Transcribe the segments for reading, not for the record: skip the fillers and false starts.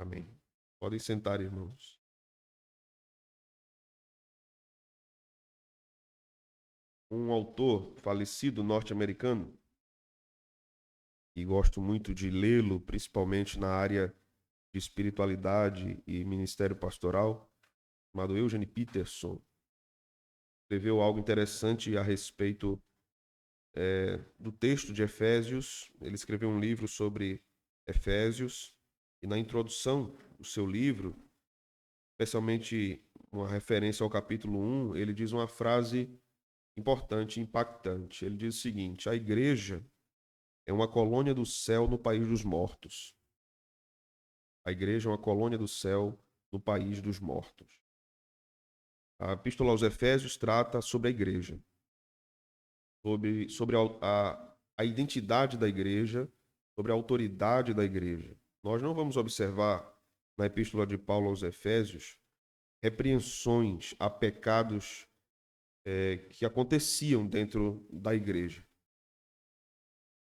Amém. Podem sentar, irmãos. Um autor falecido norte-americano, e gosto muito de lê-lo, principalmente na área de espiritualidade e ministério pastoral, chamado Eugene Peterson, escreveu algo interessante a respeito do texto de Efésios. Ele escreveu um livro sobre Efésios, e na introdução do seu livro, especialmente uma referência ao capítulo 1, ele diz uma frase importante, impactante. Ele diz o seguinte: a igreja é uma colônia do céu no país dos mortos. A igreja é uma colônia do céu no país dos mortos. A Epístola aos Efésios trata sobre a igreja, sobre a identidade da igreja, sobre a autoridade da igreja. Nós não vamos observar na Epístola de Paulo aos Efésios repreensões a pecados que aconteciam dentro da igreja.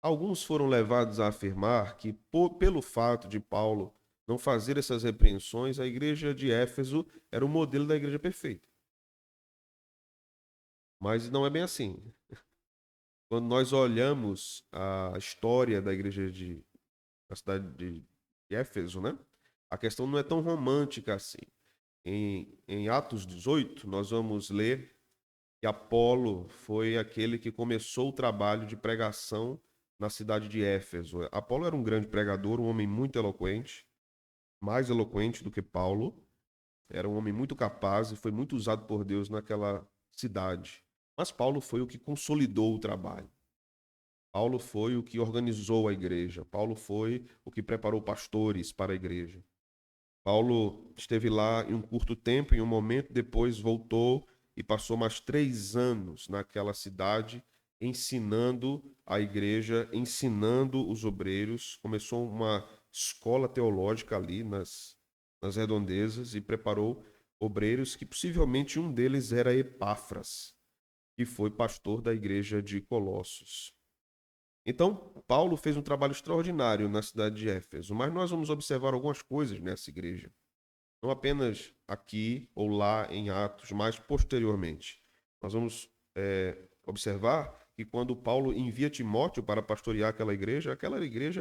Alguns foram levados a afirmar que, pelo fato de Paulo não fazer essas repreensões, a igreja de Éfeso era o modelo da igreja perfeita. Mas não é bem assim. Quando nós olhamos a história da igreja da cidade de Éfeso, né? A questão não é tão romântica assim. Em Atos 18, nós vamos ler que Apolo foi aquele que começou o trabalho de pregação na cidade de Éfeso. Apolo era um grande pregador, um homem muito eloquente, mais eloquente do que Paulo. Era um homem muito capaz e foi muito usado por Deus naquela cidade. Mas Paulo foi o que consolidou o trabalho. Paulo foi o que organizou a igreja. Paulo foi o que preparou pastores para a igreja. Paulo esteve lá em um curto tempo, em um momento, depois voltou e passou mais 3 anos naquela cidade, ensinando a igreja, ensinando os obreiros. Começou uma escola teológica ali nas redondezas e preparou obreiros que possivelmente um deles era Epáfras, que foi pastor da igreja de Colossos. Então, Paulo fez um trabalho extraordinário na cidade de Éfeso, mas nós vamos observar algumas coisas nessa igreja. Não apenas aqui ou lá em Atos, mas posteriormente. Nós vamos observar que quando Paulo envia Timóteo para pastorear aquela igreja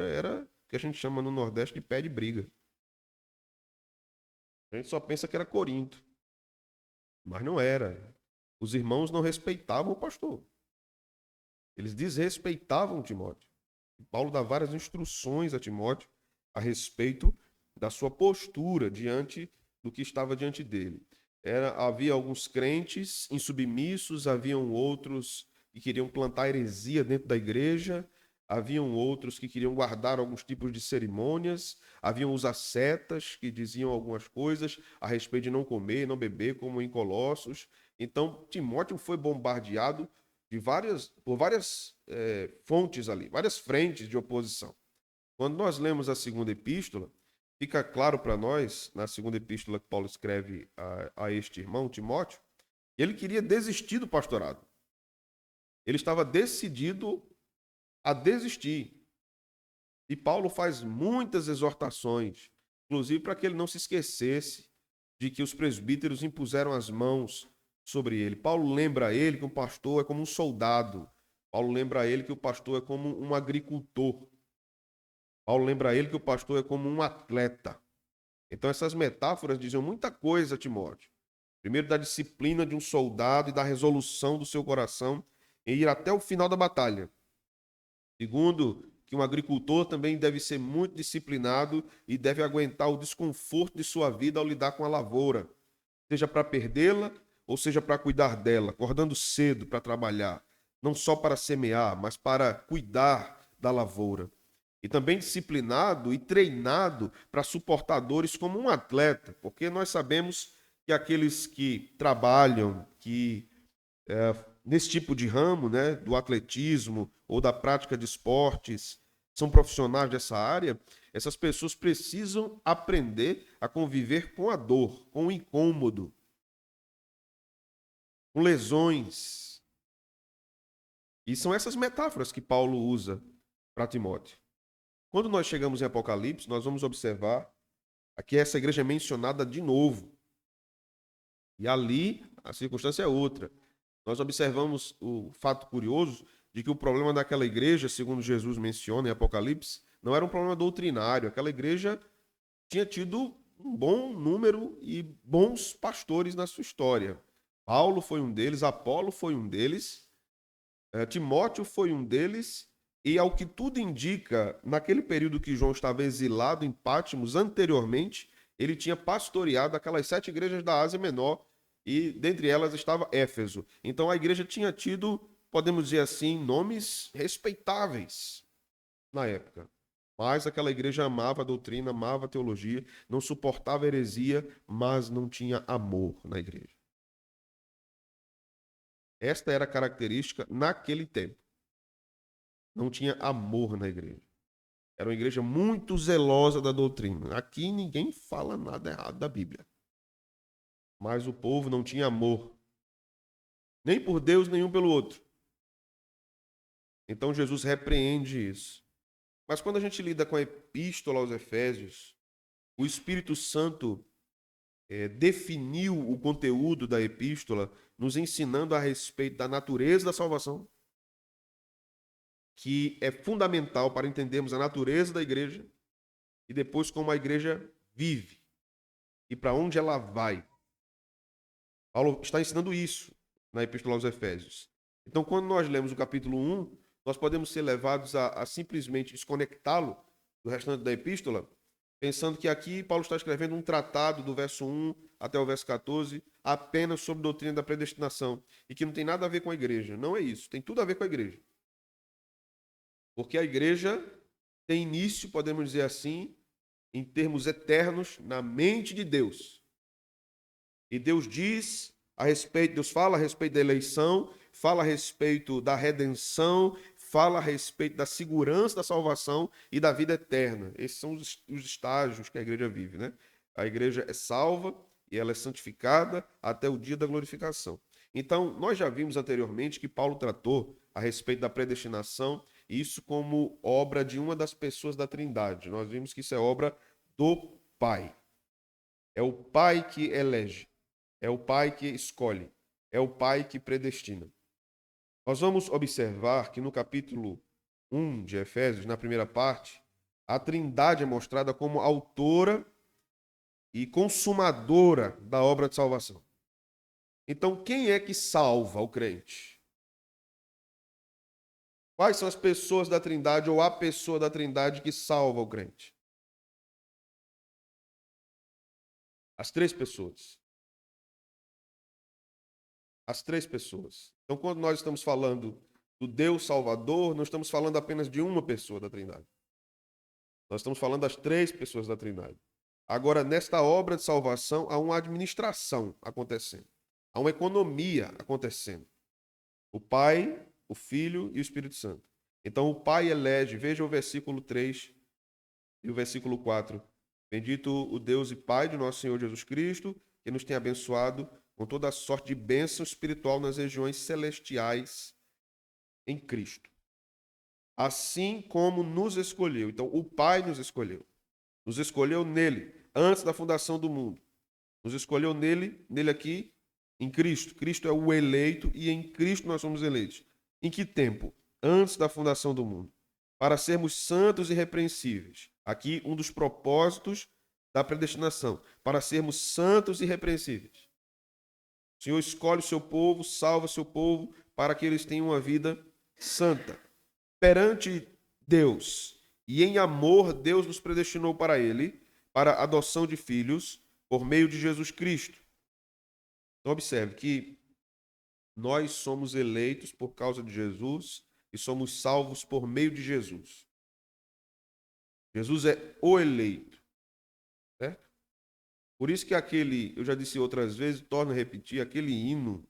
era o que a gente chama no Nordeste de pé de briga. A gente só pensa que era Corinto, mas não era. Os irmãos não respeitavam o pastor. Eles desrespeitavam Timóteo. E Paulo dá várias instruções a Timóteo a respeito da sua postura diante do que estava diante dele. Havia alguns crentes insubmissos, haviam outros que queriam plantar heresia dentro da igreja, haviam outros que queriam guardar alguns tipos de cerimônias, haviam os ascetas que diziam algumas coisas a respeito de não comer, não beber, como em Colossos. Então, Timóteo foi bombardeado por várias fontes ali, várias frentes de oposição. Quando nós lemos a segunda epístola, fica claro para nós, na segunda epístola que Paulo escreve a este irmão, Timóteo, ele queria desistir do pastorado. Ele estava decidido a desistir. E Paulo faz muitas exortações, inclusive para que ele não se esquecesse de que os presbíteros impuseram as mãos sobre ele. Paulo lembra a ele que o pastor é como um soldado. Paulo lembra a ele que o pastor é como um agricultor. Paulo lembra a ele que o pastor é como um atleta. Então essas metáforas diziam muita coisa a Timóteo. Primeiro, da disciplina de um soldado e da resolução do seu coração em ir até o final da batalha. Segundo, que um agricultor também deve ser muito disciplinado e deve aguentar o desconforto de sua vida ao lidar com a lavoura, seja para perdê-la ou seja para cuidar dela, acordando cedo para trabalhar, não só para semear, mas para cuidar da lavoura. E também disciplinado e treinado para suportar dores como um atleta, porque nós sabemos que aqueles que trabalham, nesse tipo de ramo, né, do atletismo ou da prática de esportes, são profissionais dessa área, essas pessoas precisam aprender a conviver com a dor, com o incômodo, com lesões. E são essas metáforas que Paulo usa para Timóteo. Quando nós chegamos em Apocalipse, nós vamos observar Aqui essa igreja é mencionada de novo. E ali a circunstância é outra. Nós observamos o fato curioso de que o problema daquela igreja, segundo Jesus menciona em Apocalipse, não era um problema doutrinário. Aquela igreja tinha tido um bom número e bons pastores na sua história. Paulo foi um deles, Apolo foi um deles, Timóteo foi um deles, e ao que tudo indica, naquele período que João estava exilado em Patmos, anteriormente, ele tinha pastoreado aquelas 7 igrejas da Ásia Menor, e dentre elas estava Éfeso. Então a igreja tinha tido, podemos dizer assim, nomes respeitáveis na época. Mas aquela igreja amava a doutrina, amava a teologia, não suportava heresia, mas não tinha amor na igreja. Esta era a característica naquele tempo. Não tinha amor na igreja. Era uma igreja muito zelosa da doutrina. Aqui ninguém fala nada errado da Bíblia. Mas o povo não tinha amor, nem por Deus, nenhum pelo outro. Então Jesus repreende isso. Mas quando a gente lida com a epístola aos Efésios, o Espírito Santo definiu o conteúdo da epístola, nos ensinando a respeito da natureza da salvação, que é fundamental para entendermos a natureza da igreja e depois como a igreja vive e para onde ela vai. Paulo está ensinando isso na epístola aos Efésios. Então, quando nós lemos o capítulo 1, nós podemos ser levados a simplesmente desconectá-lo do restante da epístola, pensando que aqui Paulo está escrevendo um tratado do verso 1 até o verso 14, apenas sobre doutrina da predestinação, e que não tem nada a ver com a igreja. Não é isso, tem tudo a ver com a igreja. Porque a igreja tem início, podemos dizer assim, em termos eternos, na mente de Deus. E Deus diz a respeito, Deus fala a respeito da eleição, fala a respeito da redenção, fala a respeito da segurança da salvação e da vida eterna. Esses são os estágios que a igreja vive, né? A igreja é salva e ela é santificada até o dia da glorificação. Então, nós já vimos anteriormente que Paulo tratou a respeito da predestinação, isso como obra de uma das pessoas da Trindade. Nós vimos que isso é obra do Pai. É o Pai que elege, é o Pai que escolhe, é o Pai que predestina. Nós vamos observar que no capítulo 1 de Efésios, na primeira parte, a Trindade é mostrada como autora e consumadora da obra de salvação. Então, quem é que salva o crente? Quais são as pessoas da Trindade ou a pessoa da Trindade que salva o crente? As 3 pessoas. As 3 pessoas. Então, quando nós estamos falando do Deus Salvador, não estamos falando apenas de uma pessoa da Trindade. Nós estamos falando das 3 pessoas da Trindade. Agora, nesta obra de salvação, há uma administração acontecendo. Há uma economia acontecendo. O Pai, o Filho e o Espírito Santo. Então, o Pai elege, veja o versículo 3 e o versículo 4. Bendito o Deus e Pai de nosso Senhor Jesus Cristo, que nos tem abençoado com toda a sorte de bênção espiritual nas regiões celestiais em Cristo. Assim como nos escolheu. Então, o Pai nos escolheu nele, antes da fundação do mundo. Nos escolheu nele aqui, em Cristo. Cristo é o eleito e em Cristo nós somos eleitos. Em que tempo? Antes da fundação do mundo. Para sermos santos e irrepreensíveis. Aqui, um dos propósitos da predestinação. Para sermos santos e irrepreensíveis. O Senhor escolhe o seu povo, salva o seu povo, para que eles tenham uma vida santa. Perante Deus e em amor, Deus nos predestinou para Ele, para a adoção de filhos, por meio de Jesus Cristo. Então, observe que nós somos eleitos por causa de Jesus e somos salvos por meio de Jesus. Jesus é o eleito. Certo? Por isso que eu já disse outras vezes, torno a repetir, aquele hino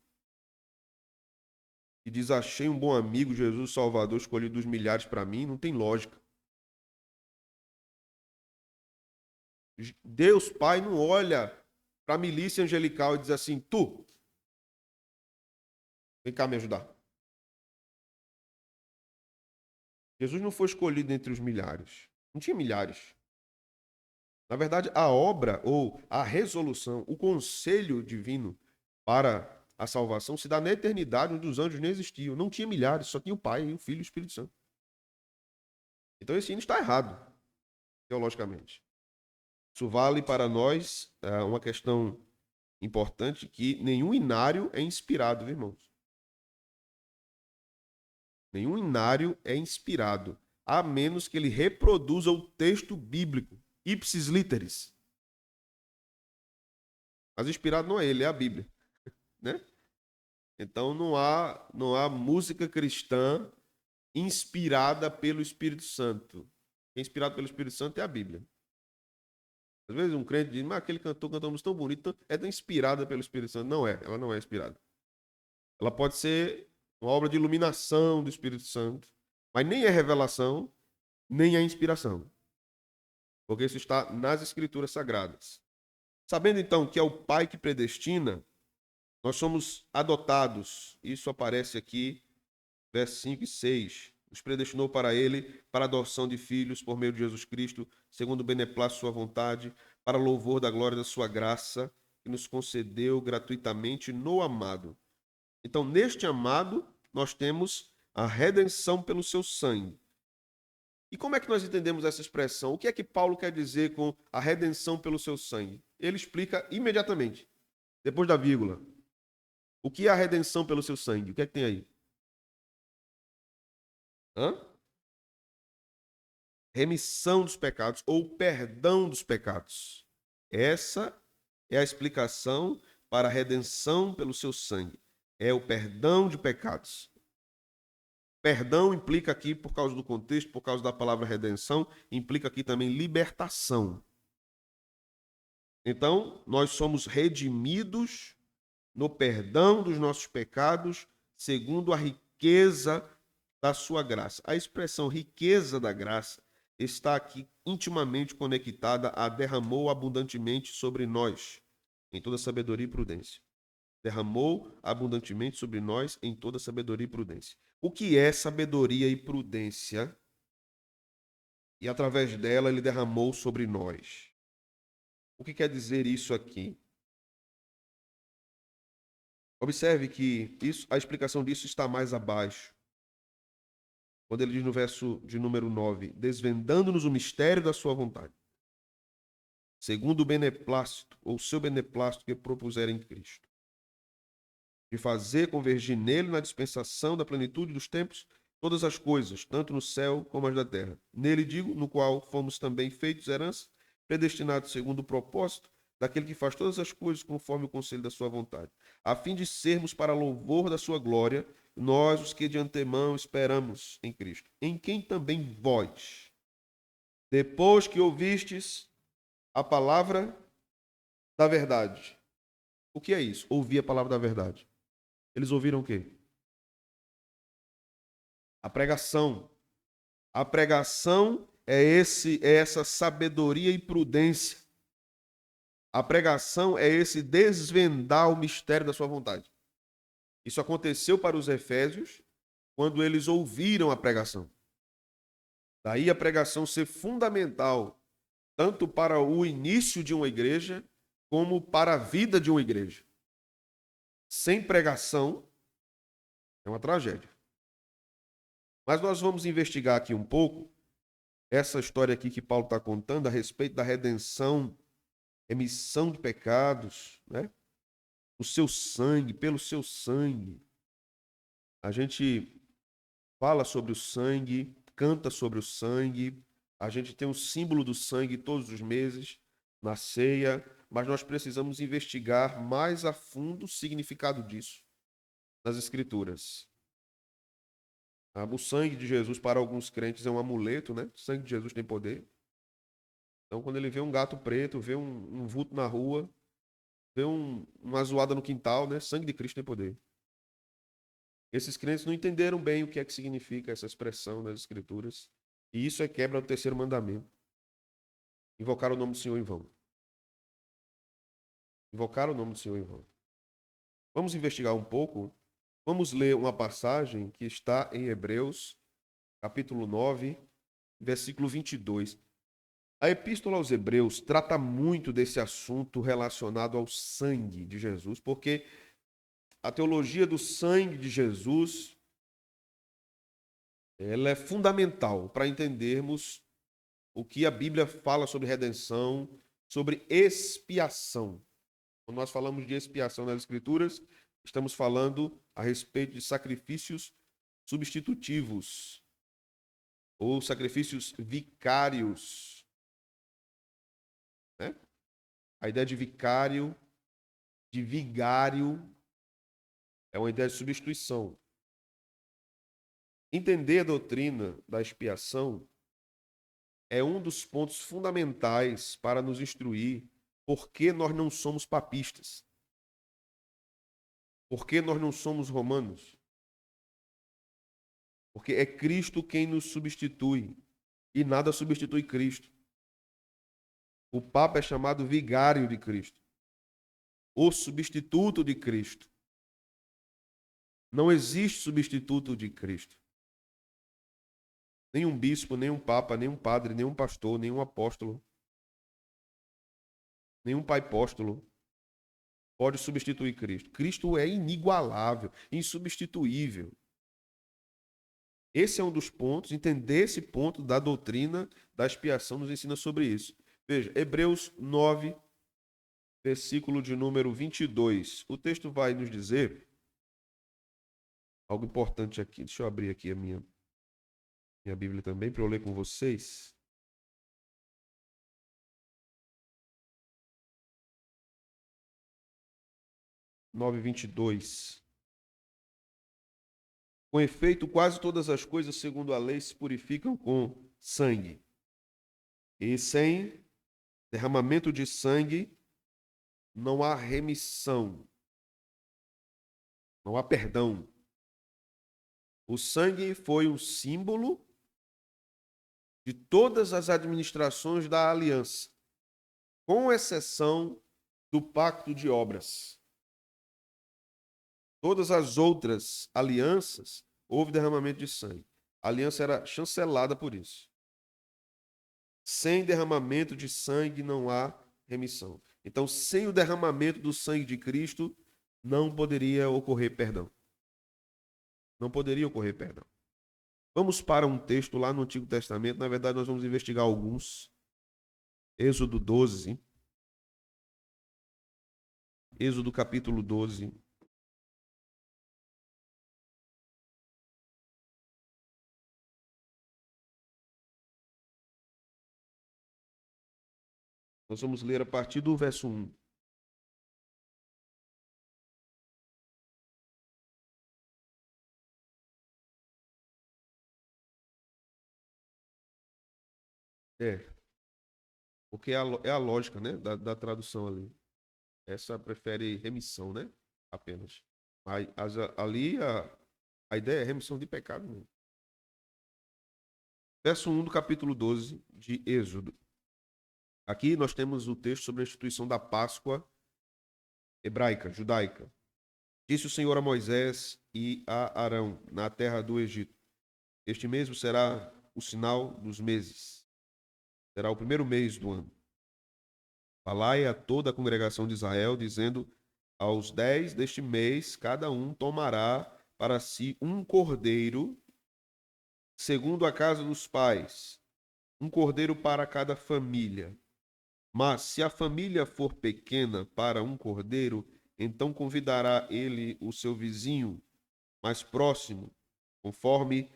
que diz: achei um bom amigo, Jesus Salvador, escolhido dos milhares para mim, não tem lógica. Deus Pai não olha para a milícia angelical e diz assim: tu, vem cá me ajudar. Jesus não foi escolhido entre os milhares. Não tinha milhares. Na verdade, a obra ou a resolução, o conselho divino para a salvação se dá na eternidade, onde os anjos nem existiam. Não tinha milhares, só tinha o Pai, o Filho e o Espírito Santo. Então esse hino está errado, teologicamente. Isso vale para nós uma questão importante, que nenhum inário é inspirado, viu, irmãos? Nenhum inário é inspirado, a menos que ele reproduza o texto bíblico, ipsis literis. Mas inspirado não é ele, é a Bíblia, né? Então não há música cristã inspirada pelo Espírito Santo. Quem é inspirado pelo Espírito Santo é a Bíblia. Às vezes um crente diz, mas aquele cantor cantou uma música tão bonita, é tão inspirada pelo Espírito Santo. Não é, ela não é inspirada. Ela pode ser uma obra de iluminação do Espírito Santo, mas nem é revelação, nem é inspiração. Porque isso está nas Escrituras Sagradas. Sabendo então que é o Pai que predestina, nós somos adotados. Isso aparece aqui, versos 5 e 6. Nos predestinou para ele, para a adoção de filhos por meio de Jesus Cristo, segundo o beneplácito sua vontade, para louvor da glória da sua graça, que nos concedeu gratuitamente no amado. Então, neste amado, nós temos a redenção pelo seu sangue. E como é que nós entendemos essa expressão? O que é que Paulo quer dizer com a redenção pelo seu sangue? Ele explica imediatamente, depois da vírgula. O que é a redenção pelo seu sangue? O que é que tem aí? Hã? Remissão dos pecados ou perdão dos pecados. Essa é a explicação para a redenção pelo seu sangue. É o perdão de pecados. Perdão implica aqui, por causa do contexto, por causa da palavra redenção, implica aqui também libertação. Então, nós somos redimidos no perdão dos nossos pecados, segundo a riqueza da sua graça. A expressão riqueza da graça está aqui intimamente conectada a derramou abundantemente sobre nós, em toda sabedoria e prudência. Derramou abundantemente sobre nós em toda sabedoria e prudência. O que é sabedoria e prudência? E através dela ele derramou sobre nós. O que quer dizer isso aqui? Observe que a explicação disso está mais abaixo. Quando ele diz no verso de número 9, desvendando-nos o mistério da sua vontade, segundo o beneplácito, ou seu beneplácito que propuser em Cristo, de fazer convergir nele, na dispensação da plenitude dos tempos, todas as coisas, tanto no céu como as da terra. Nele digo, no qual fomos também feitos herança, predestinados segundo o propósito daquele que faz todas as coisas conforme o conselho da sua vontade, a fim de sermos para louvor da sua glória, nós os que de antemão esperamos em Cristo, em quem também vós, depois que ouvistes a palavra da verdade. O que é isso? Ouvir a palavra da verdade. Eles ouviram o quê? A pregação. A pregação é essa sabedoria e prudência. A pregação é esse desvendar o mistério da sua vontade. Isso aconteceu para os efésios quando eles ouviram a pregação. Daí a pregação ser fundamental tanto para o início de uma igreja como para a vida de uma igreja. Sem pregação é uma tragédia. Mas nós vamos investigar aqui um pouco essa história aqui que Paulo está contando a respeito da redenção, remissão de pecados, né? O seu sangue, pelo seu sangue. A gente fala sobre o sangue, canta sobre o sangue, a gente tem um símbolo do sangue todos os meses na ceia, mas nós precisamos investigar mais a fundo o significado disso nas Escrituras. O sangue de Jesus para alguns crentes é um amuleto, né? O sangue de Jesus tem poder. Então, quando ele vê um gato preto, vê um vulto na rua, vê uma zoada no quintal, né? Sangue de Cristo tem poder. Esses crentes não entenderam bem o que é que significa essa expressão nas Escrituras. E isso é quebra do terceiro mandamento. Invocar o nome do Senhor em vão. Invocar o nome do Senhor em vão. Vamos investigar um pouco. Vamos ler uma passagem que está em Hebreus, capítulo 9, versículo 22. A Epístola aos Hebreus trata muito desse assunto relacionado ao sangue de Jesus, porque a teologia do sangue de Jesus, ela é fundamental para entendermos o que a Bíblia fala sobre redenção, sobre expiação. Quando nós falamos de expiação nas Escrituras, estamos falando a respeito de sacrifícios substitutivos ou sacrifícios vicários, né? A ideia de vicário, de vigário, é uma ideia de substituição. Entender a doutrina da expiação é um dos pontos fundamentais para nos instruir por que nós não somos papistas, por que nós não somos romanos. Porque é Cristo quem nos substitui e nada substitui Cristo. O Papa é chamado vigário de Cristo, o substituto de Cristo. Não existe substituto de Cristo. Nenhum bispo, nenhum papa, nenhum padre, nenhum pastor, nenhum apóstolo, nenhum pai apóstolo pode substituir Cristo. Cristo é inigualável, insubstituível. Esse é um dos pontos, entender esse ponto da doutrina da expiação nos ensina sobre isso. Veja, Hebreus 9, versículo de número 22. O texto vai nos dizer algo importante aqui. Deixa eu abrir aqui a minha Bíblia também para eu ler com vocês. Nove, 22. Com efeito, quase todas as coisas, segundo a lei, se purificam com sangue. E sem derramamento de sangue, não há remissão, não há perdão. O sangue foi um símbolo de todas as administrações da aliança, com exceção do pacto de obras. Todas as outras alianças, houve derramamento de sangue. A aliança era chancelada por isso. Sem derramamento de sangue não há remissão. Então, sem o derramamento do sangue de Cristo, não poderia ocorrer perdão. Não poderia ocorrer perdão. Vamos para um texto lá no Antigo Testamento. Na verdade, nós vamos investigar alguns. Êxodo 12. Êxodo capítulo 12. Nós vamos ler a partir do verso 1. Porque é a lógica, né, da tradução ali. Essa prefere remissão, né? Apenas. Mas ali a ideia é remissão de pecado mesmo. Verso 1 do capítulo 12 de Êxodo. Aqui nós temos o texto sobre a instituição da Páscoa hebraica, judaica. Disse o Senhor a Moisés e a Arão, na terra do Egito: Este mesmo será o sinal dos meses. Será o primeiro mês do ano. Falai a toda a congregação de Israel, dizendo: Aos 10 deste mês, cada um tomará para si um cordeiro, segundo a casa dos pais, um cordeiro para cada família. Mas se a família for pequena para um cordeiro, então convidará ele o seu vizinho mais próximo, conforme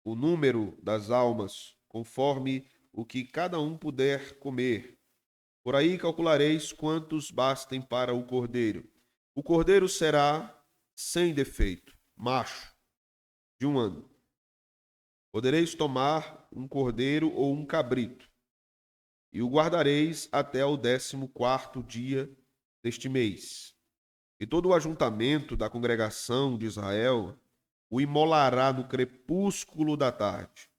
o número das almas, conforme o que cada um puder comer. Por aí calculareis quantos bastem para o cordeiro. O cordeiro será sem defeito, macho, de um ano. Podereis tomar um cordeiro ou um cabrito, e o guardareis até o 14º dia deste mês. E todo o ajuntamento da congregação de Israel o imolará no crepúsculo da tarde.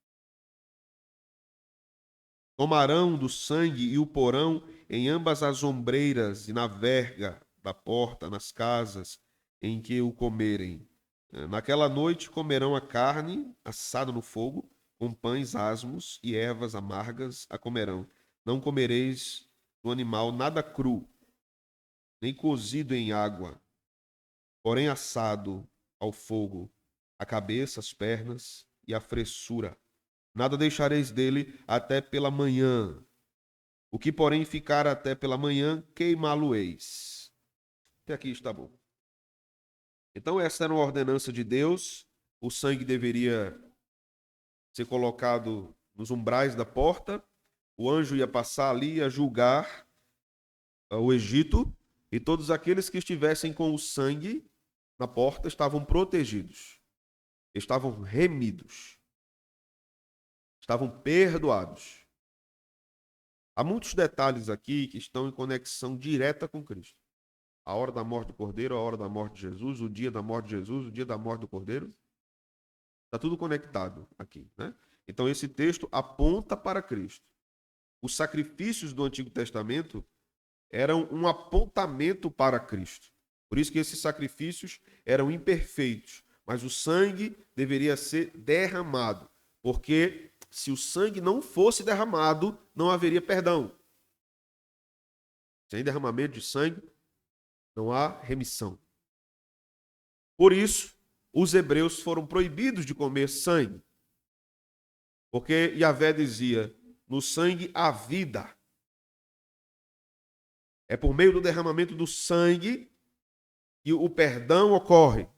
Tomarão do sangue e o porão em ambas as ombreiras e na verga da porta, nas casas em que o comerem. Naquela noite comerão a carne assada no fogo, com pães asmos e ervas amargas a comerão. Não comereis do animal nada cru, nem cozido em água, porém assado ao fogo, a cabeça, as pernas e a fressura. Nada deixareis dele até pela manhã. O que, porém, ficar até pela manhã, queimá-lo-eis. Até aqui está bom. Então, essa era uma ordenança de Deus. O sangue deveria ser colocado nos umbrais da porta. O anjo ia passar ali, ia julgar o Egito. E todos aqueles que estivessem com o sangue na porta estavam protegidos. Estavam remidos. Estavam perdoados. Há muitos detalhes aqui que estão em conexão direta com Cristo. A hora da morte do Cordeiro, a hora da morte de Jesus, o dia da morte de Jesus, o dia da morte do Cordeiro. Está tudo conectado aqui, né? Então esse texto aponta para Cristo. Os sacrifícios do Antigo Testamento eram um apontamento para Cristo. Por isso que esses sacrifícios eram imperfeitos, mas o sangue deveria ser derramado, porque se o sangue não fosse derramado, não haveria perdão. Sem derramamento de sangue, não há remissão. Por isso, os hebreus foram proibidos de comer sangue. Porque Yahvé dizia, no sangue há vida. É por meio do derramamento do sangue que o perdão ocorre.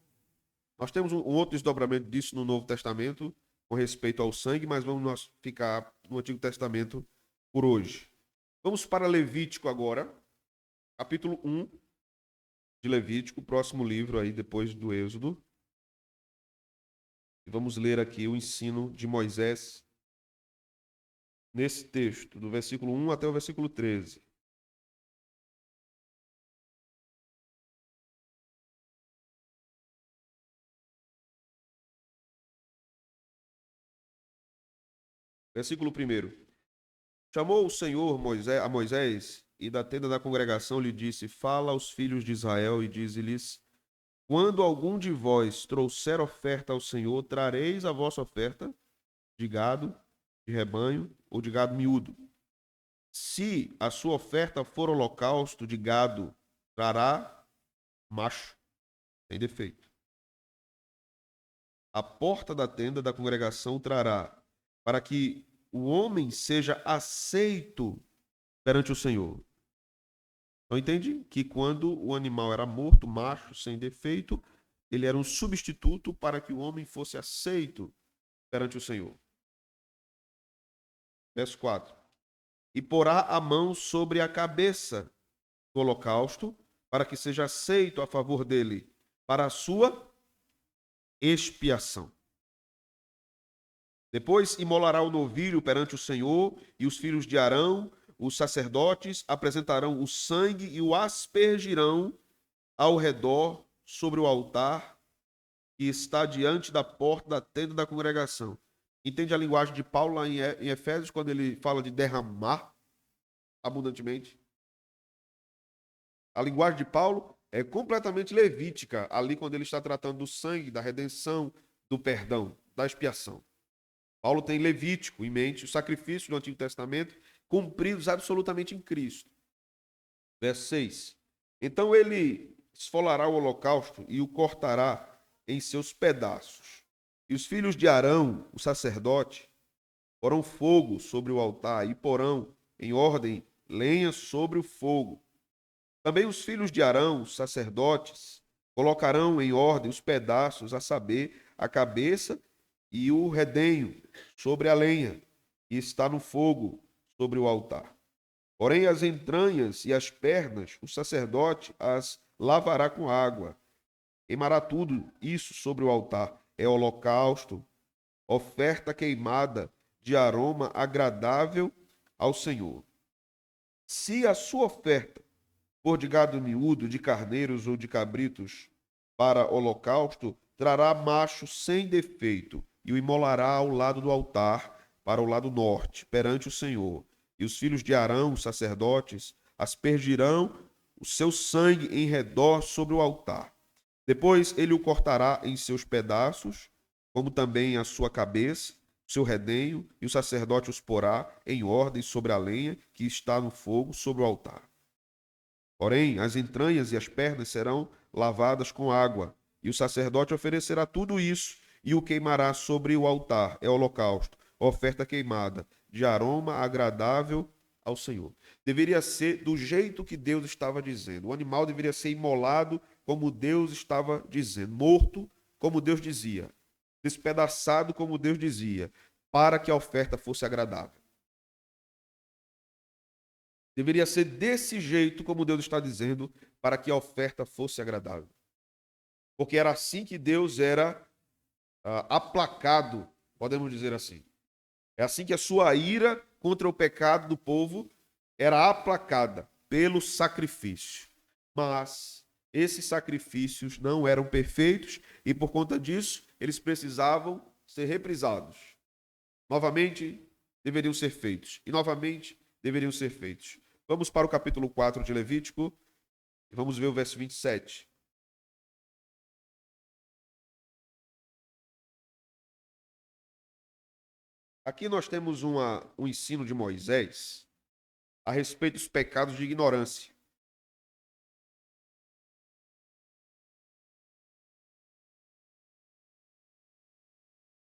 Nós temos um outro desdobramento disso no Novo Testamento, com respeito ao sangue, mas vamos ficar no Antigo Testamento por hoje. Vamos para Levítico agora, capítulo 1 de Levítico, próximo livro aí depois do Êxodo. E vamos ler aqui o ensino de Moisés nesse texto, do versículo 1 até o versículo 13. Versículo 1. Chamou o Senhor a Moisés e da tenda da congregação lhe disse, fala aos filhos de Israel e dize-lhes, quando algum de vós trouxer oferta ao Senhor, trareis a vossa oferta de gado, de rebanho ou de gado miúdo. Se a sua oferta for holocausto de gado, trará macho, sem defeito. A porta da tenda da congregação trará, para que o homem seja aceito perante o Senhor. Então entende que quando o animal era morto, macho, sem defeito, ele era um substituto para que o homem fosse aceito perante o Senhor. Verso 4. E porá a mão sobre a cabeça do holocausto, para que seja aceito a favor dele, para a sua expiação. Depois imolará o novilho perante o Senhor, e os filhos de Arão, os sacerdotes, apresentarão o sangue e o aspergirão ao redor sobre o altar que está diante da porta da tenda da congregação. Entende a linguagem de Paulo lá em Efésios, quando ele fala de derramar abundantemente? A linguagem de Paulo é completamente levítica, ali quando ele está tratando do sangue, da redenção, do perdão, da expiação. Paulo tem Levítico em mente, os sacrifícios do Antigo Testamento cumpridos absolutamente em Cristo. Verso 6. Então ele esfolará o holocausto e o cortará em seus pedaços. E os filhos de Arão, o sacerdote, porão fogo sobre o altar e porão em ordem lenha sobre o fogo. Também os filhos de Arão, os sacerdotes, colocarão em ordem os pedaços, a saber, a cabeça e o redenho sobre a lenha, que está no fogo sobre o altar. Porém, as entranhas e as pernas, o sacerdote as lavará com água. Queimará tudo isso sobre o altar. É holocausto, oferta queimada de aroma agradável ao Senhor. Se a sua oferta for de gado miúdo, de carneiros ou de cabritos para holocausto, trará macho sem defeito e o imolará ao lado do altar, para o lado norte, perante o Senhor. E os filhos de Arão, os sacerdotes, aspergirão o seu sangue em redor sobre o altar. Depois ele o cortará em seus pedaços, como também a sua cabeça, seu redenho, e o sacerdote os porá em ordem sobre a lenha que está no fogo sobre o altar. Porém, as entranhas e as pernas serão lavadas com água, e o sacerdote oferecerá tudo isso e o queimará sobre o altar, é holocausto, oferta queimada, de aroma agradável ao Senhor. Deveria ser do jeito que Deus estava dizendo. O animal deveria ser imolado como Deus estava dizendo, morto como Deus dizia, despedaçado como Deus dizia, para que a oferta fosse agradável. Deveria ser desse jeito como Deus está dizendo, para que a oferta fosse agradável. Porque era assim que Deus era aplacado, podemos dizer assim. É assim que a sua ira contra o pecado do povo era aplacada pelo sacrifício. Mas esses sacrifícios não eram perfeitos e, por conta disso, eles precisavam ser reprisados. Novamente, deveriam ser feitos. E novamente, deveriam ser feitos. Vamos para o capítulo 4 de Levítico e vamos ver o verso 27. Aqui nós temos um ensino de Moisés a respeito dos pecados de ignorância.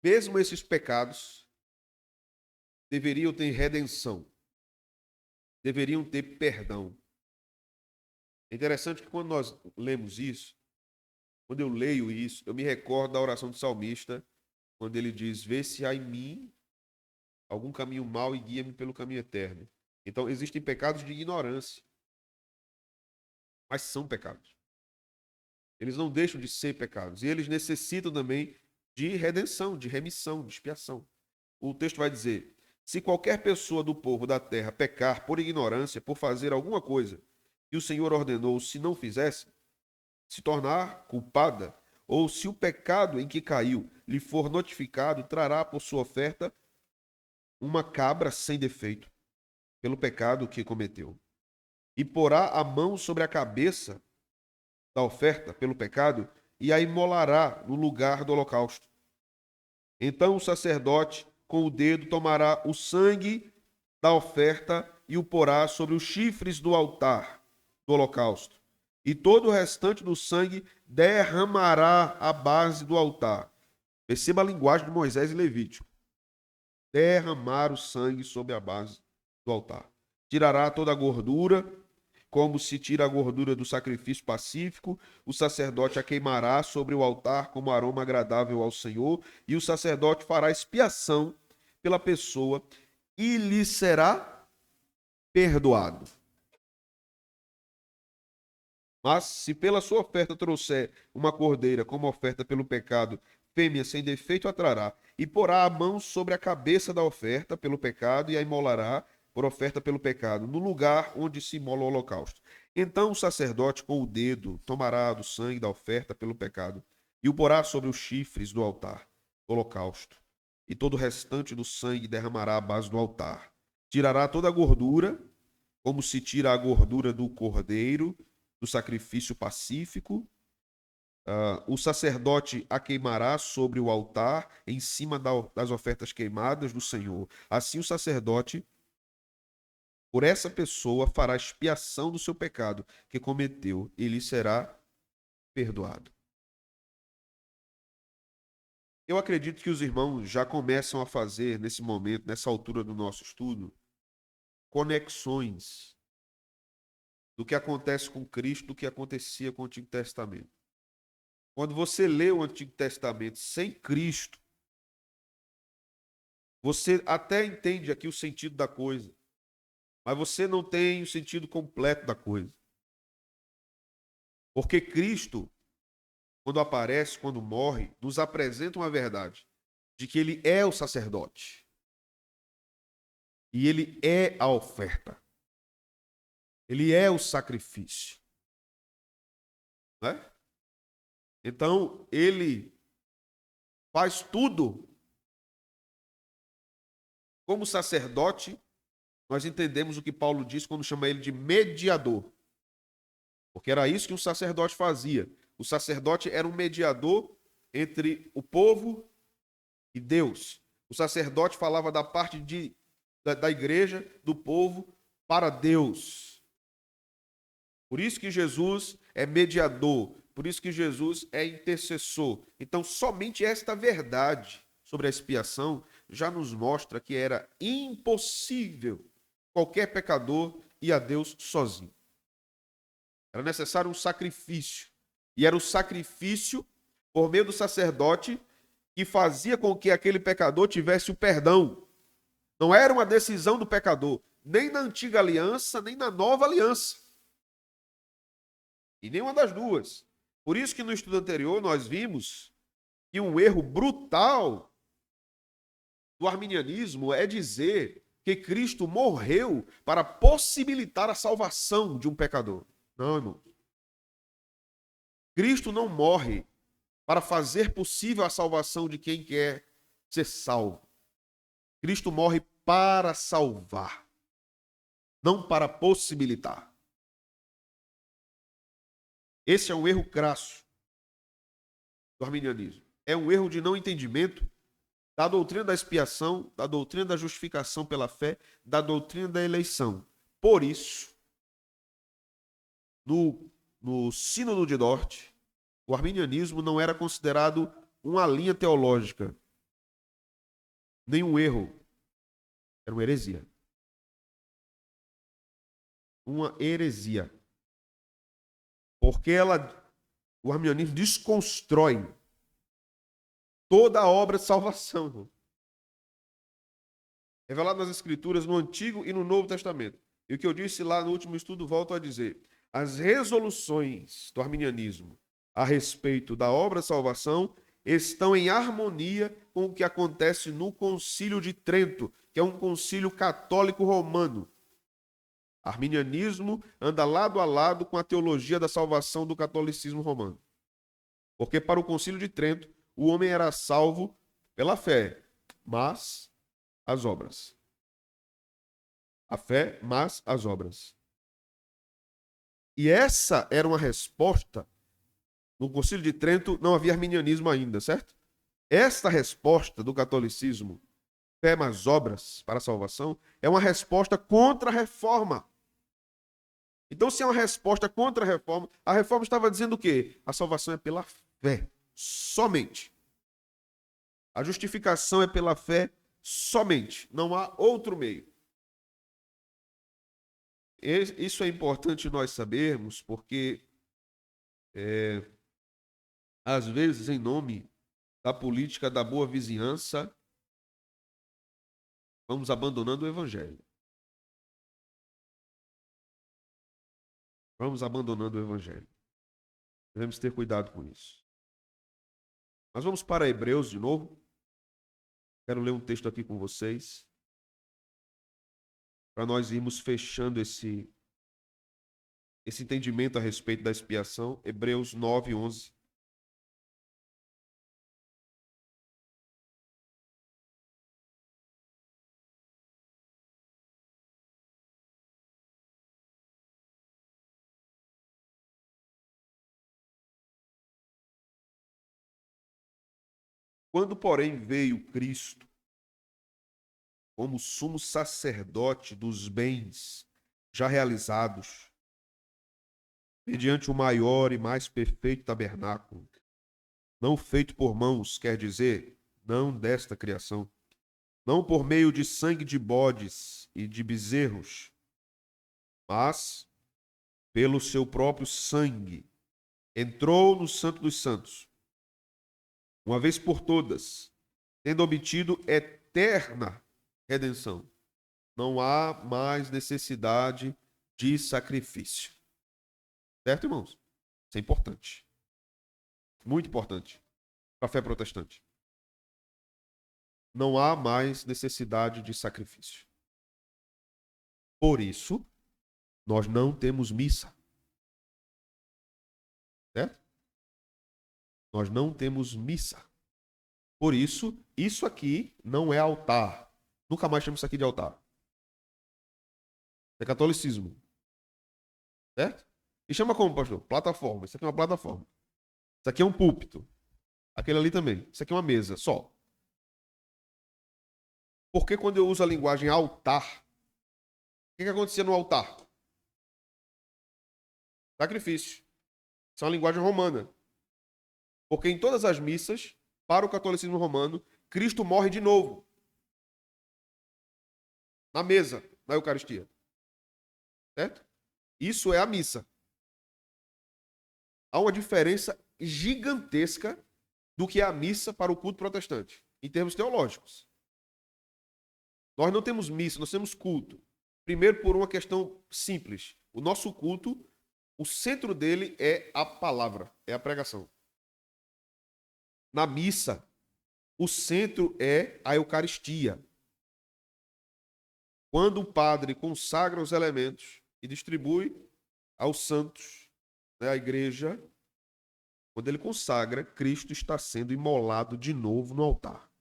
Mesmo esses pecados deveriam ter redenção, deveriam ter perdão. É interessante que quando nós lemos isso, quando eu leio isso, eu me recordo da oração do salmista, quando ele diz: vê se há em mim algum caminho mau e guia-me pelo caminho eterno. Então, existem pecados de ignorância, mas são pecados. Eles não deixam de ser pecados. E eles necessitam também de redenção, de remissão, de expiação. O texto vai dizer: se qualquer pessoa do povo da terra pecar por ignorância, por fazer alguma coisa que o Senhor ordenou, se não fizesse, se tornar culpada, ou se o pecado em que caiu lhe for notificado, trará por sua oferta uma cabra sem defeito, pelo pecado que cometeu. E porá a mão sobre a cabeça da oferta pelo pecado e a imolará no lugar do holocausto. Então o sacerdote, com o dedo, tomará o sangue da oferta e o porá sobre os chifres do altar do holocausto. E todo o restante do sangue derramará à base do altar. Perceba a linguagem de Moisés e Levítico. Derramar o sangue sobre a base do altar. Tirará toda a gordura, como se tira a gordura do sacrifício pacífico, o sacerdote a queimará sobre o altar como aroma agradável ao Senhor, e o sacerdote fará expiação pela pessoa e lhe será perdoado. Mas se pela sua oferta trouxer uma cordeira como oferta pelo pecado, fêmea sem defeito a trará, e porá a mão sobre a cabeça da oferta pelo pecado e a imolará por oferta pelo pecado, no lugar onde se imola o holocausto. Então o sacerdote com o dedo tomará do sangue da oferta pelo pecado e o porá sobre os chifres do altar, do holocausto, e todo o restante do sangue derramará à base do altar. Tirará toda a gordura, como se tira a gordura do cordeiro, do sacrifício pacífico. O sacerdote a queimará sobre o altar, em cima das ofertas queimadas do Senhor. Assim o sacerdote, por essa pessoa, fará expiação do seu pecado que cometeu, e lhe será perdoado. Eu acredito que os irmãos já começam a fazer, nesse momento, nessa altura do nosso estudo, conexões do que acontece com Cristo, do que acontecia com o Antigo Testamento. Quando você lê o Antigo Testamento sem Cristo, você até entende aqui o sentido da coisa, mas você não tem o sentido completo da coisa. Porque Cristo, quando aparece, quando morre, nos apresenta uma verdade de que ele é o sacerdote. E ele é a oferta. Ele é o sacrifício. Né? Então, ele faz tudo. Como sacerdote, nós entendemos o que Paulo diz quando chama ele de mediador. Porque era isso que um sacerdote fazia. O sacerdote era um mediador entre o povo e Deus. O sacerdote falava da parte da igreja, do povo, para Deus. Por isso que Jesus é mediador, por isso que Jesus é intercessor. Então, somente esta verdade sobre a expiação já nos mostra que era impossível qualquer pecador ir a Deus sozinho. Era necessário um sacrifício. E era o sacrifício por meio do sacerdote que fazia com que aquele pecador tivesse o perdão. Não era uma decisão do pecador, nem na antiga aliança, nem na nova aliança. E nenhuma das duas. Por isso que no estudo anterior nós vimos que um erro brutal do arminianismo é dizer que Cristo morreu para possibilitar a salvação de um pecador. Não, irmão. Cristo não morre para fazer possível a salvação de quem quer ser salvo. Cristo morre para salvar, não para possibilitar. Esse é um erro crasso do arminianismo. É um erro de não entendimento da doutrina da expiação, da doutrina da justificação pela fé, da doutrina da eleição. Por isso, no Sínodo de Dort, o arminianismo não era considerado uma linha teológica, nem um erro. Era uma heresia. Uma heresia. Porque o arminianismo desconstrói toda a obra de salvação, irmão. Revelado nas Escrituras, no Antigo e no Novo Testamento. E o que eu disse lá no último estudo, volto a dizer. As resoluções do arminianismo a respeito da obra de salvação estão em harmonia com o que acontece no Concílio de Trento, que é um concílio católico romano. Arminianismo anda lado a lado com a teologia da salvação do catolicismo romano. Porque para o Concílio de Trento, o homem era salvo pela fé, mas as obras. A fé, mas as obras. E essa era uma resposta. No Concílio de Trento não havia arminianismo ainda, certo? Esta resposta do catolicismo, fé mais obras para a salvação, é uma resposta contra a reforma. Então, se é uma resposta contra a reforma estava dizendo o quê? A salvação é pela fé, somente. A justificação é pela fé, somente. Não há outro meio. Isso é importante nós sabermos, porque às vezes, em nome da política da boa vizinhança, vamos abandonando o evangelho. Vamos abandonando o evangelho. Devemos ter cuidado com isso. Mas vamos para Hebreus de novo. Quero ler um texto aqui com vocês, para nós irmos fechando esse entendimento a respeito da expiação. Hebreus 9, 11. Quando, porém, veio Cristo como sumo sacerdote dos bens já realizados, mediante o maior e mais perfeito tabernáculo, não feito por mãos, quer dizer, não desta criação, não por meio de sangue de bodes e de bezerros, mas pelo seu próprio sangue, entrou no Santo dos Santos, uma vez por todas, tendo obtido eterna redenção. Não há mais necessidade de sacrifício. Certo, irmãos? Isso é importante. Muito importante para a fé protestante. Não há mais necessidade de sacrifício. Por isso, nós não temos missa. Certo? Nós não temos missa. Por isso, isso aqui não é altar. Nunca mais chamamos isso aqui de altar. É catolicismo. Certo? E chama como, pastor? Plataforma. Isso aqui é uma plataforma. Isso aqui é um púlpito. Aquele ali também. Isso aqui é uma mesa, só. Porque quando eu uso a linguagem altar, o que acontecia no altar? Sacrifício. Isso é uma linguagem romana. Porque em todas as missas, para o catolicismo romano, Cristo morre de novo. Na mesa, na Eucaristia. Certo? Isso é a missa. Há uma diferença gigantesca do que é a missa para o culto protestante, em termos teológicos. Nós não temos missa, nós temos culto. Primeiro, por uma questão simples. O nosso culto, o centro dele é a palavra, é a pregação. Na missa, o centro é a Eucaristia. Quando o padre consagra os elementos e distribui aos santos, né, à igreja, quando ele consagra, Cristo está sendo imolado de novo no altar.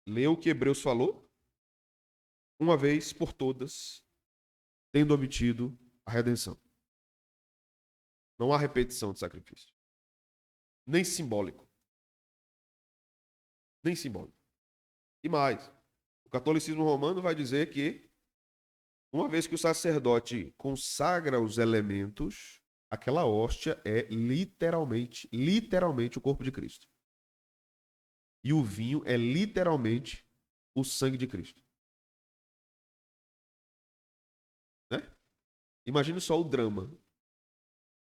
Leu o que Hebreus falou? Uma vez por todas, tendo obtido a redenção. Não há repetição de sacrifício. Nem simbólico. Nem simbólico. E mais, o catolicismo romano vai dizer que, uma vez que o sacerdote consagra os elementos, aquela hóstia é literalmente o corpo de Cristo. E o vinho é literalmente o sangue de Cristo. Né? Imagine só o drama.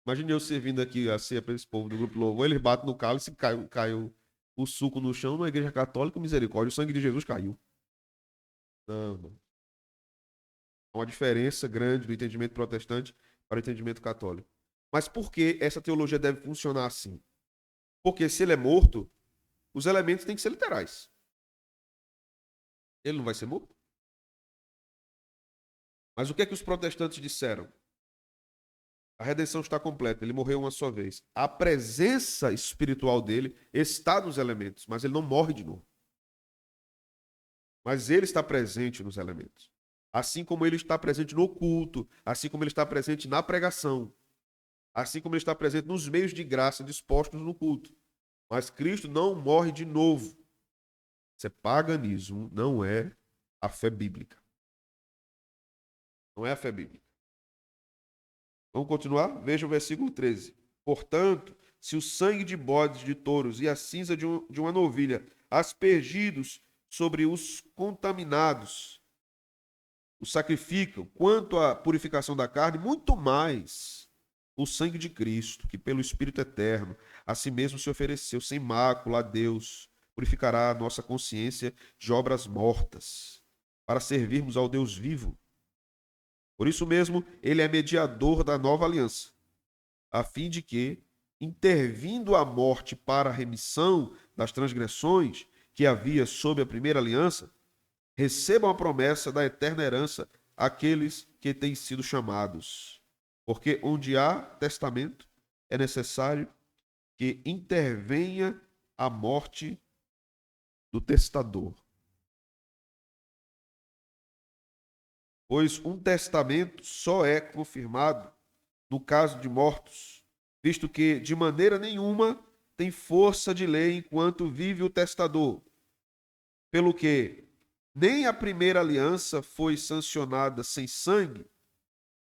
Imagine eu servindo aqui a ceia para esse povo do Grupo Louvor, eles batem no cálice, caiu o suco no chão, na igreja católica, misericórdia, o sangue de Jesus caiu. Não, não. Há uma diferença grande do entendimento protestante para o entendimento católico. Mas por que essa teologia deve funcionar assim? Porque se ele é morto, os elementos têm que ser literais. Ele não vai ser morto? Mas o que é que os protestantes disseram? A redenção está completa, ele morreu uma só vez. A presença espiritual dele está nos elementos, mas ele não morre de novo. Mas ele está presente nos elementos. Assim como ele está presente no culto, assim como ele está presente na pregação, assim como ele está presente nos meios de graça dispostos no culto. Mas Cristo não morre de novo. Isso é paganismo, não é a fé bíblica. Não é a fé bíblica. Vamos continuar? Veja o versículo 13. Portanto, se o sangue de bodes, de touros e a cinza de uma novilha, aspergidos sobre os contaminados, os sacrificam, quanto à purificação da carne, muito mais o sangue de Cristo, que pelo Espírito eterno, a si mesmo se ofereceu sem mácula a Deus, purificará a nossa consciência de obras mortas, para servirmos ao Deus vivo. Por isso mesmo, ele é mediador da nova aliança, a fim de que, intervindo a morte para a remissão das transgressões que havia sob a primeira aliança, recebam a promessa da eterna herança aqueles que têm sido chamados. Porque onde há testamento, é necessário que intervenha a morte do testador. Pois um testamento só é confirmado no caso de mortos, visto que de maneira nenhuma tem força de lei enquanto vive o testador. Pelo que nem a primeira aliança foi sancionada sem sangue,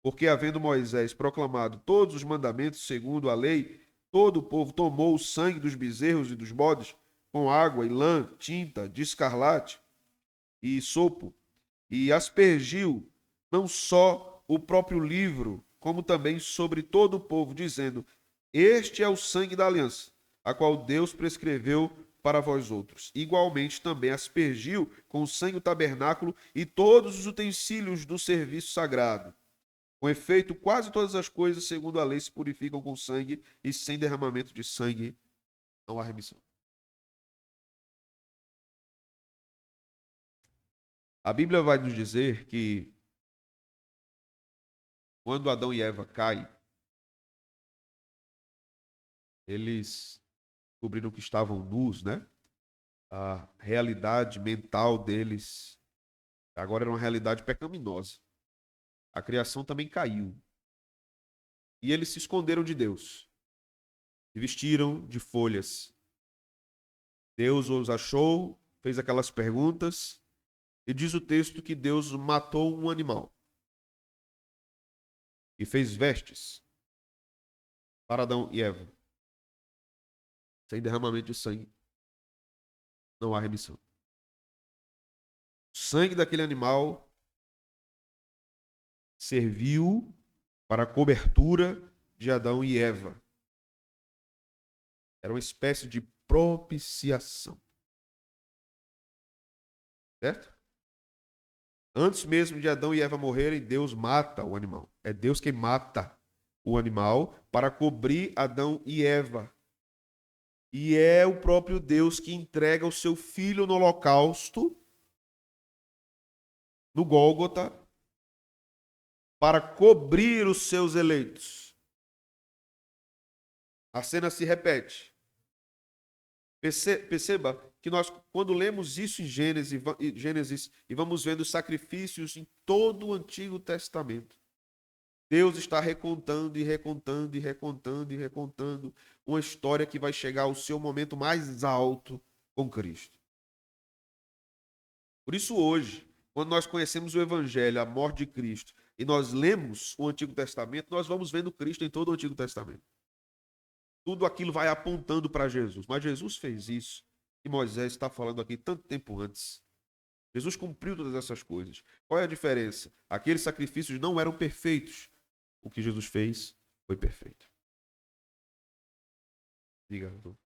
porque havendo Moisés proclamado todos os mandamentos segundo a lei, todo o povo tomou o sangue dos bezerros e dos bodes com água e lã, tinta de escarlate e sopo, e aspergiu não só o próprio livro, como também sobre todo o povo, dizendo: Este é o sangue da aliança, a qual Deus prescreveu para vós outros. Igualmente também aspergiu com o sangue o tabernáculo e todos os utensílios do serviço sagrado. Com efeito, quase todas as coisas, segundo a lei, se purificam com sangue, e sem derramamento de sangue não há remissão. A Bíblia vai nos dizer que quando Adão e Eva caem, eles descobriram que estavam nus, né? A realidade mental deles agora era uma realidade pecaminosa. A criação também caiu. E eles se esconderam de Deus. Se vestiram de folhas. Deus os achou fez aquelas perguntas, e diz o texto que Deus matou um animal e fez vestes para Adão e Eva. Sem derramamento de sangue, não há remissão. O sangue daquele animal serviu para a cobertura de Adão e Eva. Era uma espécie de propiciação. Certo? Antes mesmo de Adão e Eva morrerem, Deus mata o animal. É Deus quem mata o animal para cobrir Adão e Eva. E é o próprio Deus que entrega o seu filho no holocausto, no Gólgota, para cobrir os seus eleitos. A cena se repete. Perceba que nós, quando lemos isso em Gênesis e vamos vendo os sacrifícios em todo o Antigo Testamento, Deus está recontando e recontando e recontando e recontando uma história que vai chegar ao seu momento mais alto com Cristo. Por isso hoje, quando nós conhecemos o Evangelho, a morte de Cristo, e nós lemos o Antigo Testamento, nós vamos vendo Cristo em todo o Antigo Testamento. Tudo aquilo vai apontando para Jesus. Mas Jesus fez isso que Moisés está falando aqui tanto tempo antes. Jesus cumpriu todas essas coisas. Qual é a diferença? Aqueles sacrifícios não eram perfeitos. O que Jesus fez foi perfeito. Diga, Arthur.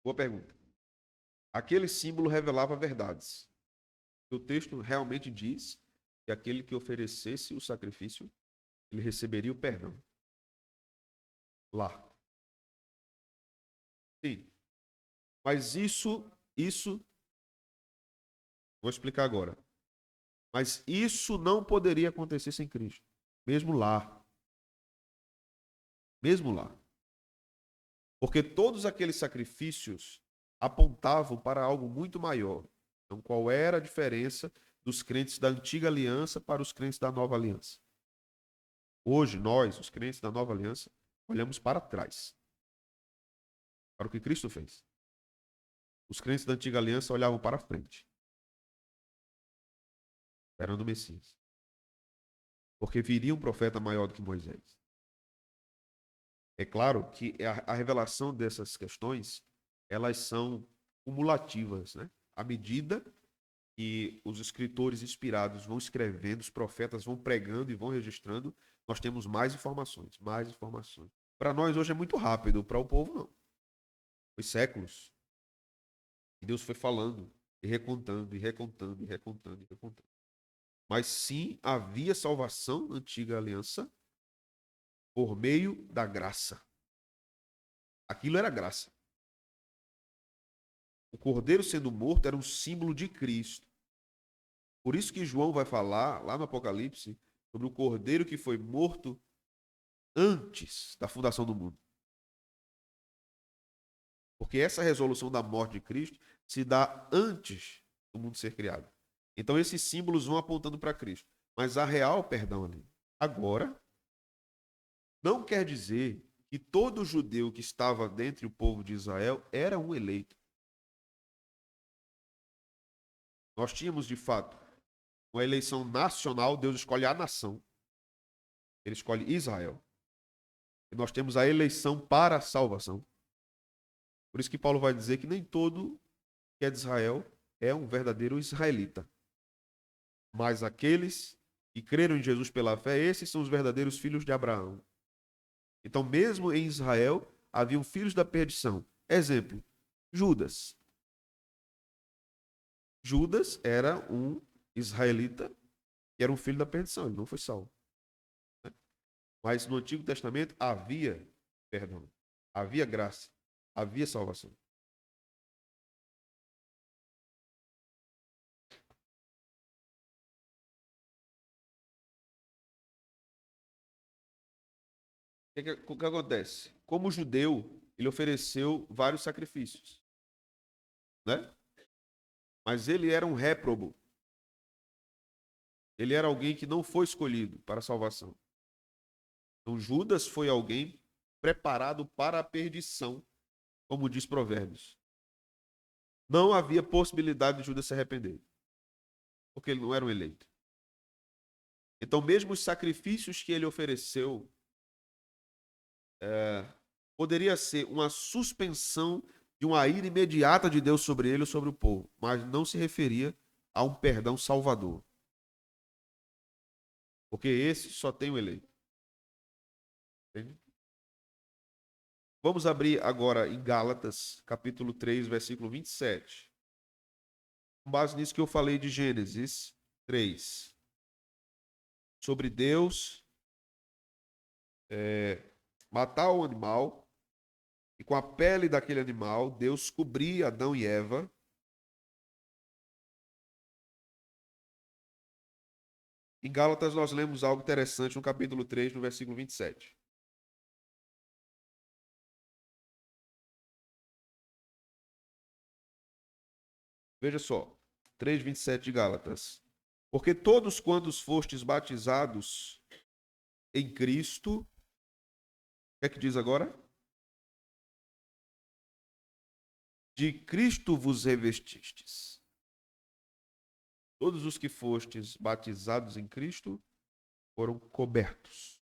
Boa pergunta. Aquele símbolo revelava verdades. O texto realmente diz que aquele que oferecesse o sacrifício, ele receberia o perdão. Lá. Sim. Mas isso, vou explicar agora. Mas isso não poderia acontecer sem Cristo. Mesmo lá. Mesmo lá. Porque todos aqueles sacrifícios apontavam para algo muito maior. Então, qual era a diferença dos crentes da antiga aliança para os crentes da nova aliança? Hoje, nós, os crentes da nova aliança, olhamos para trás, para o que Cristo fez. Os crentes da antiga aliança olhavam para frente, esperando o Messias. Porque viria um profeta maior do que Moisés. É claro que a revelação dessas questões, elas são cumulativas, né? À medida que os escritores inspirados vão escrevendo, os profetas vão pregando e vão registrando, nós temos mais informações, mais informações. Para nós hoje é muito rápido, para o povo não. Foi séculos. E Deus foi falando, e recontando, e recontando, e recontando, e recontando. Mas sim havia salvação na antiga aliança por meio da graça. Aquilo era graça. O cordeiro sendo morto era um símbolo de Cristo. Por isso que João vai falar, lá no Apocalipse, sobre o cordeiro que foi morto antes da fundação do mundo. Porque essa resolução da morte de Cristo se dá antes do mundo ser criado. Então esses símbolos vão apontando para Cristo. Mas há real perdão ali. Agora, não quer dizer que todo judeu que estava dentre o povo de Israel era um eleito. Nós tínhamos, de fato, uma eleição nacional, Deus escolhe a nação. Ele escolhe Israel. E nós temos a eleição para a salvação. Por isso que Paulo vai dizer que nem todo que é de Israel é um verdadeiro israelita. Mas aqueles que creram em Jesus pela fé, esses são os verdadeiros filhos de Abraão. Então, mesmo em Israel, haviam filhos da perdição. Exemplo, Judas. Judas era um israelita que era um filho da perdição, ele não foi salvo. Mas no Antigo Testamento havia perdão, havia graça, havia salvação. O que acontece? Como judeu, ele ofereceu vários sacrifícios, né? Mas ele era um réprobo. Ele era alguém que não foi escolhido para a salvação. Então, Judas foi alguém preparado para a perdição, como diz Provérbios. Não havia possibilidade de Judas se arrepender, porque ele não era um eleito. Então, mesmo os sacrifícios que ele ofereceu, poderia ser uma suspensão de uma ira imediata de Deus sobre ele ou sobre o povo, mas não se referia a um perdão salvador. Porque esse só tem o eleito. Entende? Vamos abrir agora em Gálatas, capítulo 3, versículo 27. Com base nisso que eu falei de Gênesis 3. Sobre Deus matar o animal e com a pele daquele animal, Deus cobria Adão e Eva. Em Gálatas nós lemos algo interessante no capítulo 3, no versículo 27. Veja só, 3:27 de Gálatas. Porque todos quantos fostes batizados em Cristo, o que é que diz agora? De Cristo vos revestistes. Todos os que fostes batizados em Cristo foram cobertos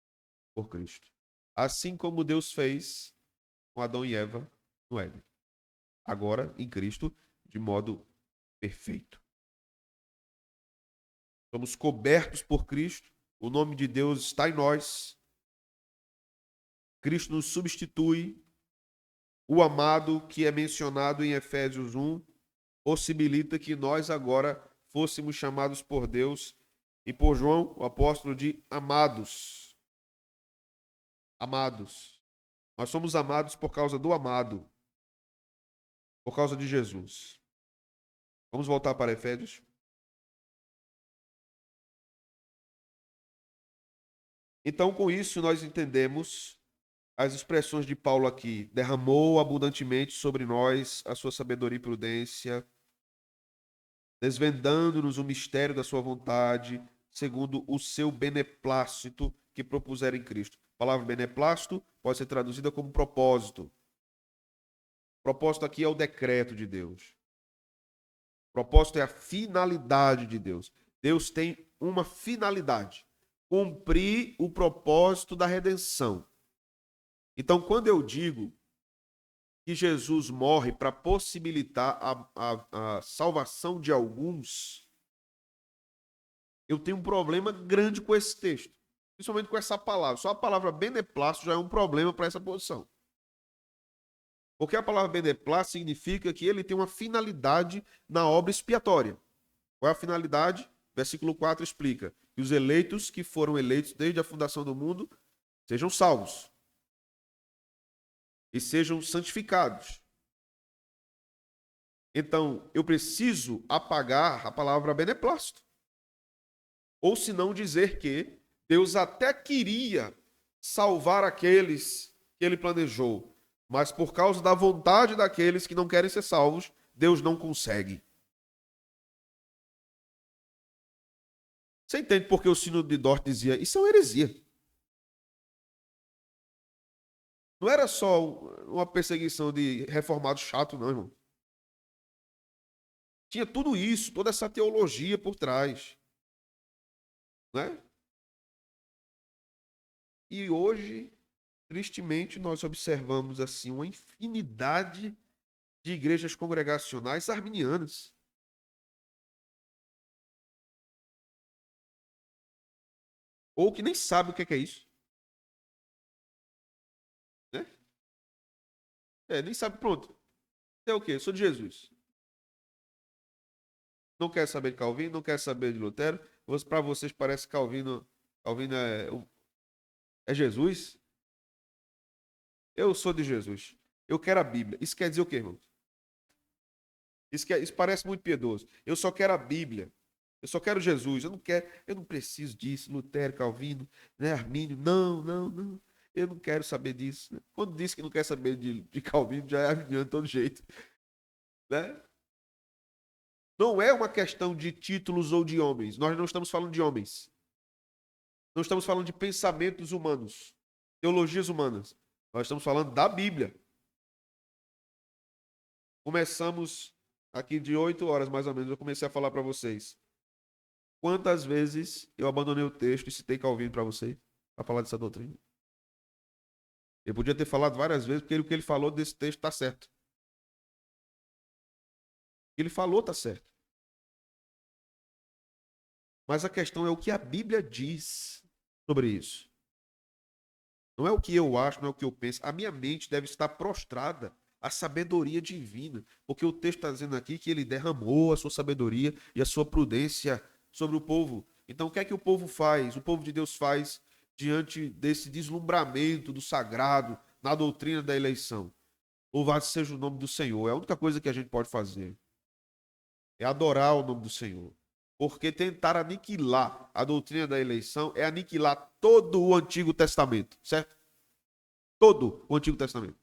por Cristo. Assim como Deus fez com Adão e Eva no Éden. Agora, em Cristo, de modo perfeito. Somos cobertos por Cristo. O nome de Deus está em nós. Cristo nos substitui. O amado que é mencionado em Efésios 1 possibilita que nós agora fôssemos chamados por Deus e por João, o apóstolo, de amados. Amados. Nós somos amados por causa do amado, por causa de Jesus. Vamos voltar para Efésios. Então, com isso, nós entendemos as expressões de Paulo aqui. Derramou abundantemente sobre nós a sua sabedoria e prudência, desvendando-nos o mistério da sua vontade, segundo o seu beneplácito que propusera em Cristo. A palavra beneplácito pode ser traduzida como propósito. Propósito aqui é o decreto de Deus. Propósito é a finalidade de Deus. Deus tem uma finalidade: cumprir o propósito da redenção. Então, quando eu digo que Jesus morre para possibilitar a salvação de alguns, eu tenho um problema grande com esse texto, principalmente com essa palavra. Só a palavra beneplácito já é um problema para essa posição. Porque a palavra beneplácito significa que ele tem uma finalidade na obra expiatória. Qual é a finalidade? Versículo 4 explica que os eleitos que foram eleitos desde a fundação do mundo sejam salvos e sejam santificados. Então, eu preciso apagar a palavra beneplácito. Ou se não dizer que Deus até queria salvar aqueles que ele planejou, mas por causa da vontade daqueles que não querem ser salvos, Deus não consegue. Você entende porque o Sínodo de Dort dizia, isso é uma heresia. Não era só uma perseguição de reformado chato, não, irmão. Tinha tudo isso, toda essa teologia por trás. Né? E hoje, tristemente, nós observamos assim uma infinidade de igrejas congregacionais arminianas. Ou que nem sabe o que é isso. Né? Nem sabe, pronto. É o quê? Sou de Jesus. Não quer saber de Calvino, não quer saber de Lutero. Para vocês parece que Calvino é Jesus. Eu sou de Jesus. Eu quero a Bíblia. Isso quer dizer o quê, irmão? Isso parece muito piedoso. Eu só quero a Bíblia. Eu só quero Jesus. Eu não preciso disso. Lutero, Calvino, né, Armínio. Não, não, não. Eu não quero saber disso. Né? Quando disse que não quer saber de Calvino, já é arminiano de todo jeito. Né? Não é uma questão de títulos ou de homens. Nós não estamos falando de homens. Não estamos falando de pensamentos humanos, teologias humanas. Nós estamos falando da Bíblia. Começamos aqui de 8 horas, mais ou menos, eu comecei a falar para vocês. Quantas vezes eu abandonei o texto e citei Calvino para vocês, para falar dessa doutrina? Eu podia ter falado várias vezes, porque o que ele falou desse texto está certo. O que ele falou está certo. Mas a questão é o que a Bíblia diz sobre isso. Não é o que eu acho, não é o que eu penso. A minha mente deve estar prostrada à sabedoria divina. Porque o texto está dizendo aqui que ele derramou a sua sabedoria e a sua prudência sobre o povo. Então, o que é que o povo faz? O povo de Deus faz diante desse deslumbramento do sagrado na doutrina da eleição. Louvado seja o nome do Senhor. É a única coisa que a gente pode fazer. É adorar o nome do Senhor. Porque tentar aniquilar a doutrina da eleição é aniquilar todo o Antigo Testamento, certo? Todo o Antigo Testamento.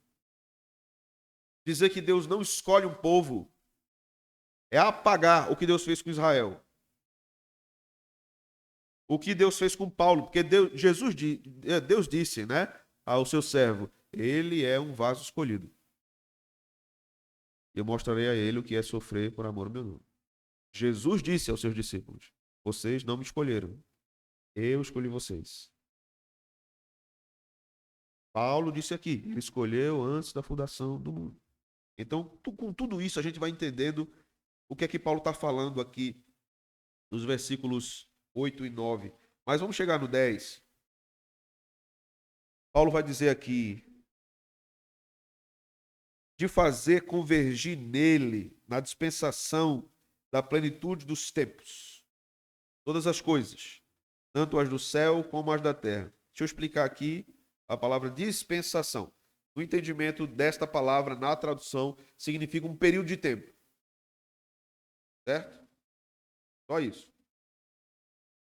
Dizer que Deus não escolhe um povo é apagar o que Deus fez com Israel. O que Deus fez com Paulo, porque Deus disse, né, ao seu servo, ele é um vaso escolhido. Eu mostrarei a ele o que é sofrer por amor ao meu nome. Jesus disse aos seus discípulos, vocês não me escolheram, eu escolhi vocês. Paulo disse aqui, ele escolheu antes da fundação do mundo. Então, com tudo isso, a gente vai entendendo o que é que Paulo está falando aqui nos versículos 8 e 9. Mas vamos chegar no 10. Paulo vai dizer aqui, de fazer convergir nele, na dispensação da plenitude dos tempos, todas as coisas, tanto as do céu como as da terra. Deixa eu explicar aqui a palavra dispensação. No entendimento desta palavra, na tradução, significa um período de tempo. Certo? Só isso.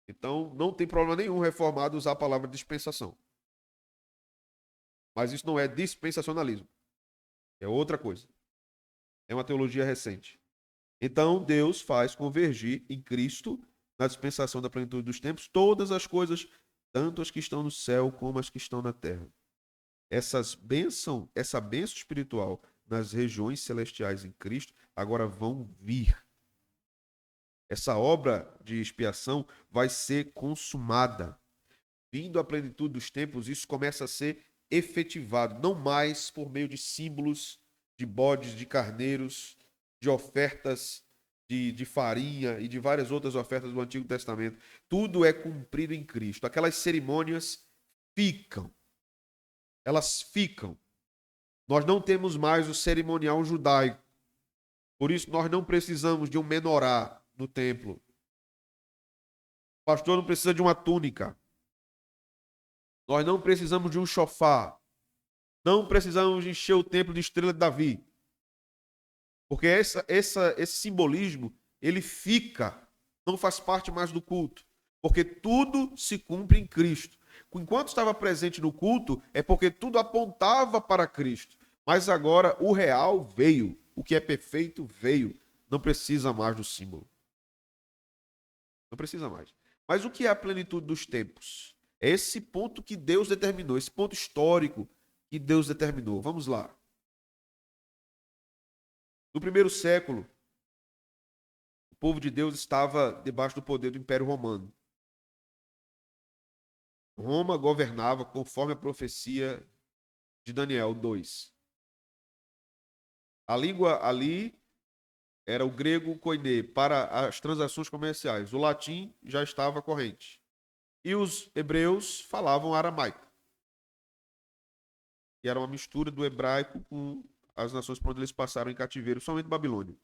Então, não tem problema nenhum reformado usar a palavra dispensação. Mas isso não é dispensacionalismo. É outra coisa. É uma teologia recente. Então, Deus faz convergir em Cristo, na dispensação da plenitude dos tempos, todas as coisas, tanto as que estão no céu como as que estão na terra. Essa bênção espiritual nas regiões celestiais em Cristo agora vão vir. Essa obra de expiação vai ser consumada. Vindo à plenitude dos tempos, isso começa a ser efetivado, não mais por meio de símbolos, de bodes, de carneiros, de ofertas de farinha e de várias outras ofertas do Antigo Testamento. Tudo é cumprido em Cristo. Aquelas cerimônias ficam. Elas ficam. Nós não temos mais o cerimonial judaico. Por isso, nós não precisamos de um menorá no templo. O pastor não precisa de uma túnica. Nós não precisamos de um chofar. Não precisamos encher o templo de estrela de Davi. Porque esse simbolismo, ele fica, não faz parte mais do culto. Porque tudo se cumpre em Cristo. Enquanto estava presente no culto, é porque tudo apontava para Cristo. Mas agora o real veio. O que é perfeito veio. Não precisa mais do símbolo. Não precisa mais. Mas o que é a plenitude dos tempos? É esse ponto que Deus determinou, esse ponto histórico que Deus determinou. Vamos lá. No primeiro século, o povo de Deus estava debaixo do poder do Império Romano. Roma governava conforme a profecia de Daniel 2. A língua ali era o grego koiné para as transações comerciais. O latim já estava corrente. E os hebreus falavam aramaico, que era uma mistura do hebraico com as nações por onde eles passaram em cativeiro, somente Babilônia.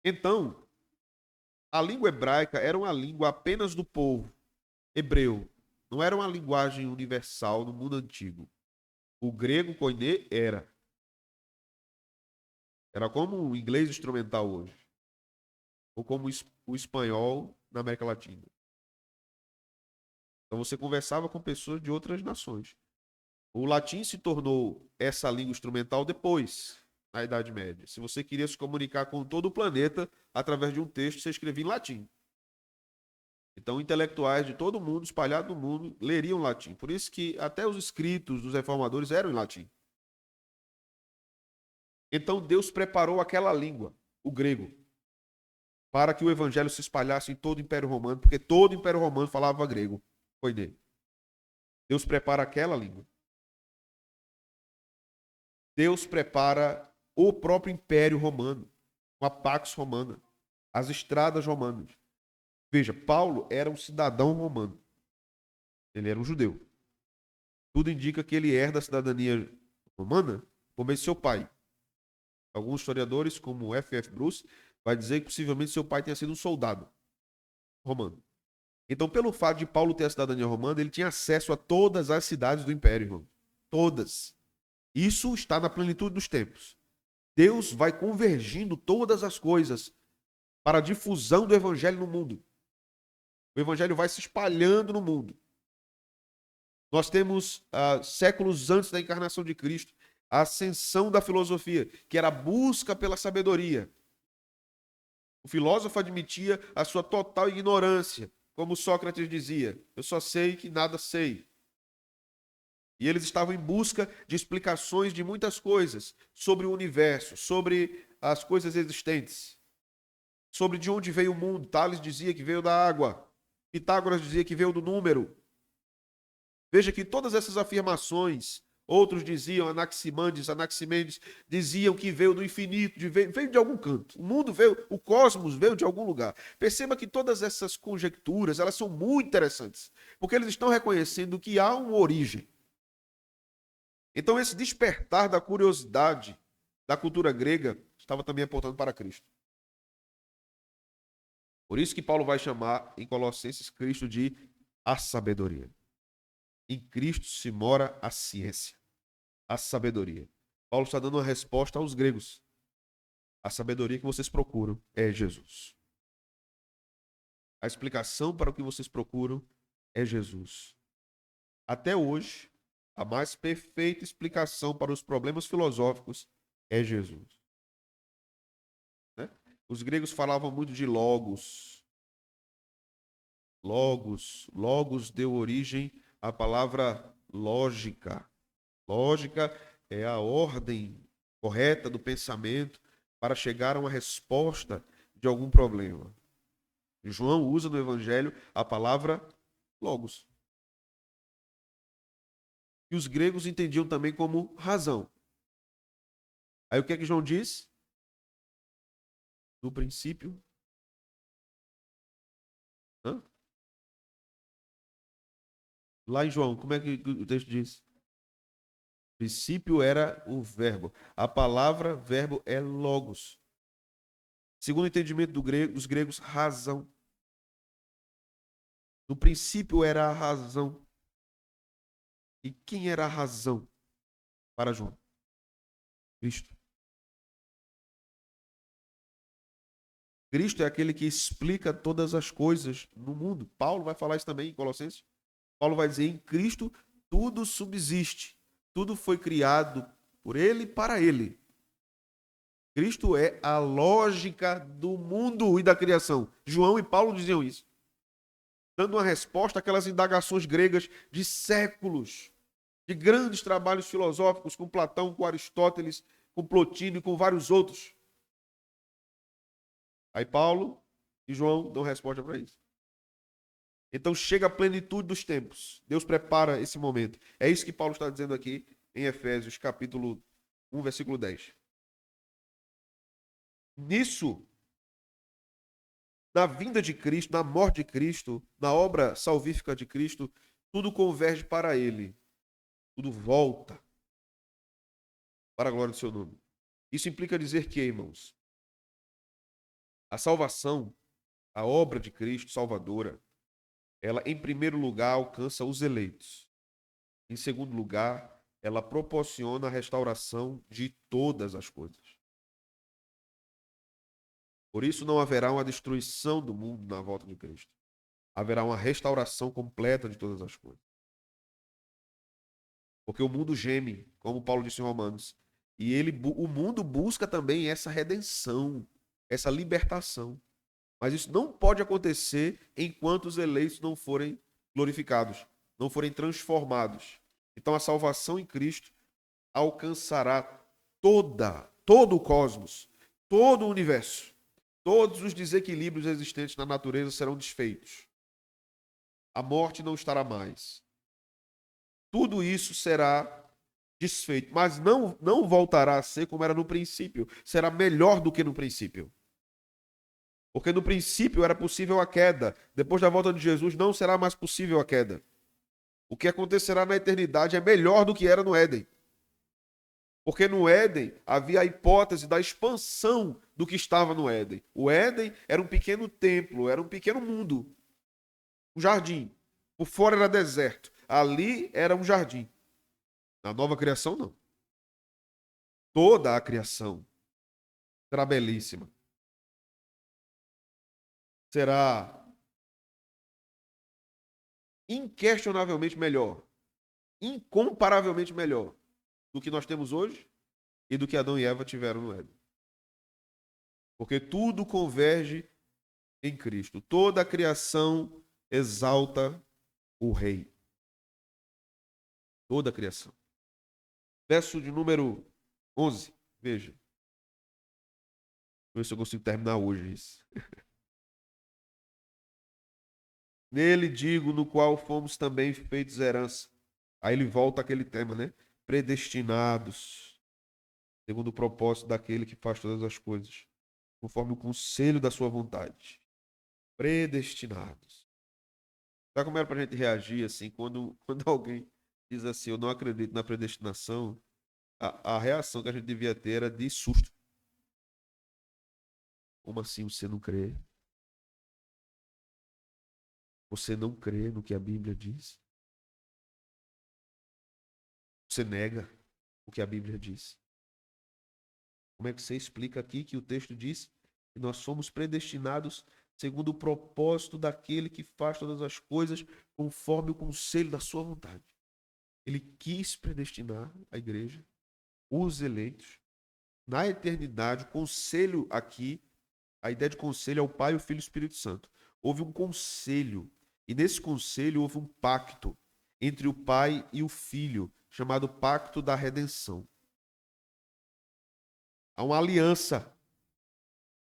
Então, a língua hebraica era uma língua apenas do povo hebreu. Não era uma linguagem universal no mundo antigo. O grego koiné era. Era como o inglês instrumental hoje. Ou como o espanhol na América Latina. Então você conversava com pessoas de outras nações. O latim se tornou essa língua instrumental depois, na Idade Média. Se você queria se comunicar com todo o planeta através de um texto, você escrevia em latim. Então, intelectuais de todo mundo, espalhados no mundo, leriam latim. Por isso que até os escritos dos reformadores eram em latim. Então, Deus preparou aquela língua, o grego, para que o evangelho se espalhasse em todo o Império Romano, porque todo o Império Romano falava grego. Foi nele. Deus prepara aquela língua. Deus prepara o próprio Império Romano, a Pax Romana, as estradas romanas. Veja, Paulo era um cidadão romano. Ele era um judeu. Tudo indica que ele herda a cidadania romana por meio de seu pai. Alguns historiadores, como F. Bruce, vai dizer que possivelmente seu pai tenha sido um soldado romano. Então, pelo fato de Paulo ter a cidadania romana, ele tinha acesso a todas as cidades do Império, irmão. Todas. Isso está na plenitude dos tempos. Deus vai convergindo todas as coisas para a difusão do evangelho no mundo. O evangelho vai se espalhando no mundo. Nós temos, séculos antes da encarnação de Cristo, a ascensão da filosofia, que era a busca pela sabedoria. O filósofo admitia a sua total ignorância, como Sócrates dizia: eu só sei que nada sei. E eles estavam em busca de explicações de muitas coisas sobre o universo, sobre as coisas existentes, sobre de onde veio o mundo. Tales dizia que veio da água, Pitágoras dizia que veio do número. Veja que todas essas afirmações, outros diziam, Anaximenes, diziam que veio do infinito, veio de algum canto. O mundo veio, o cosmos veio de algum lugar. Perceba que todas essas conjecturas, elas são muito interessantes, porque eles estão reconhecendo que há uma origem. Então, esse despertar da curiosidade da cultura grega estava também apontando para Cristo. Por isso que Paulo vai chamar em Colossenses Cristo de a sabedoria. Em Cristo se mora a ciência, a sabedoria. Paulo está dando uma resposta aos gregos. A sabedoria que vocês procuram é Jesus. A explicação para o que vocês procuram é Jesus. Até hoje, a mais perfeita explicação para os problemas filosóficos é Jesus. Né? Os gregos falavam muito de logos. Logos deu origem à palavra lógica. Lógica é a ordem correta do pensamento para chegar a uma resposta de algum problema. João usa no Evangelho a palavra logos. E os gregos entendiam também como razão. Aí o que é que João diz? No princípio. Hã? Lá em João, como é que o texto diz? No princípio era o verbo. A palavra verbo é logos. Segundo o entendimento dos gregos, razão. No princípio era a razão. E quem era a razão para João? Cristo. Cristo é aquele que explica todas as coisas no mundo. Paulo vai falar isso também em Colossenses. Paulo vai dizer: em Cristo tudo subsiste. Tudo foi criado por ele e para ele. Cristo é a lógica do mundo e da criação. João e Paulo diziam isso, dando uma resposta àquelas indagações gregas de séculos, de grandes trabalhos filosóficos com Platão, com Aristóteles, com Plotino e com vários outros. Aí Paulo e João dão resposta para isso. Então chega a plenitude dos tempos. Deus prepara esse momento. É isso que Paulo está dizendo aqui em Efésios, capítulo 1, versículo 10. Nisso, na vinda de Cristo, na morte de Cristo, na obra salvífica de Cristo, tudo converge para Ele. Tudo volta para a glória do seu nome. Isso implica dizer que, irmãos, a salvação, a obra de Cristo salvadora, ela, em primeiro lugar, alcança os eleitos. Em segundo lugar, ela proporciona a restauração de todas as coisas. Por isso não haverá uma destruição do mundo na volta de Cristo. haverá uma restauração completa de todas as coisas. Porque o mundo geme, como Paulo disse em Romanos. E o mundo busca também essa redenção, essa libertação. Mas isso não pode acontecer enquanto os eleitos não forem glorificados, não forem transformados. Então a salvação em Cristo alcançará todo o cosmos, todo o universo. Todos os desequilíbrios existentes na natureza serão desfeitos. A morte não estará mais. Tudo isso será desfeito, mas não voltará a ser como era no princípio. Será melhor do que no princípio. Porque no princípio era possível a queda. Depois da volta de Jesus não será mais possível a queda. O que acontecerá na eternidade é melhor do que era no Éden. Porque no Éden havia a hipótese da expansão do que estava no Éden. O Éden era um pequeno templo, era um pequeno mundo. Um jardim. Por fora era deserto. Ali era um jardim. Na nova criação, não. Toda a criação será belíssima. Será inquestionavelmente melhor. Incomparavelmente melhor do que nós temos hoje e do que Adão e Eva tiveram no Éden. Porque tudo converge em Cristo. Toda a criação exalta o Rei. Toda a criação. Verso de número 11. Veja. Vamos ver se eu consigo terminar hoje isso. Nele digo, no qual fomos também feitos herança. Aí ele volta àquele tema, né? Predestinados, segundo o propósito daquele que faz todas as coisas, conforme o conselho da sua vontade. Predestinados. Sabe como era para a gente reagir assim, quando alguém diz assim, eu não acredito na predestinação, a reação que a gente devia ter era de susto. Como assim você não crê? Você não crê no que a Bíblia diz? Você nega o que a Bíblia diz? Como é que você explica aqui que o texto diz que nós somos predestinados segundo o propósito daquele que faz todas as coisas conforme o conselho da sua vontade? Ele quis predestinar a igreja, os eleitos, na eternidade. O conselho aqui, a ideia de conselho é o Pai, o Filho e o Espírito Santo. Houve um conselho, e nesse conselho houve um pacto entre o Pai e o Filho, chamado Pacto da Redenção. Há uma aliança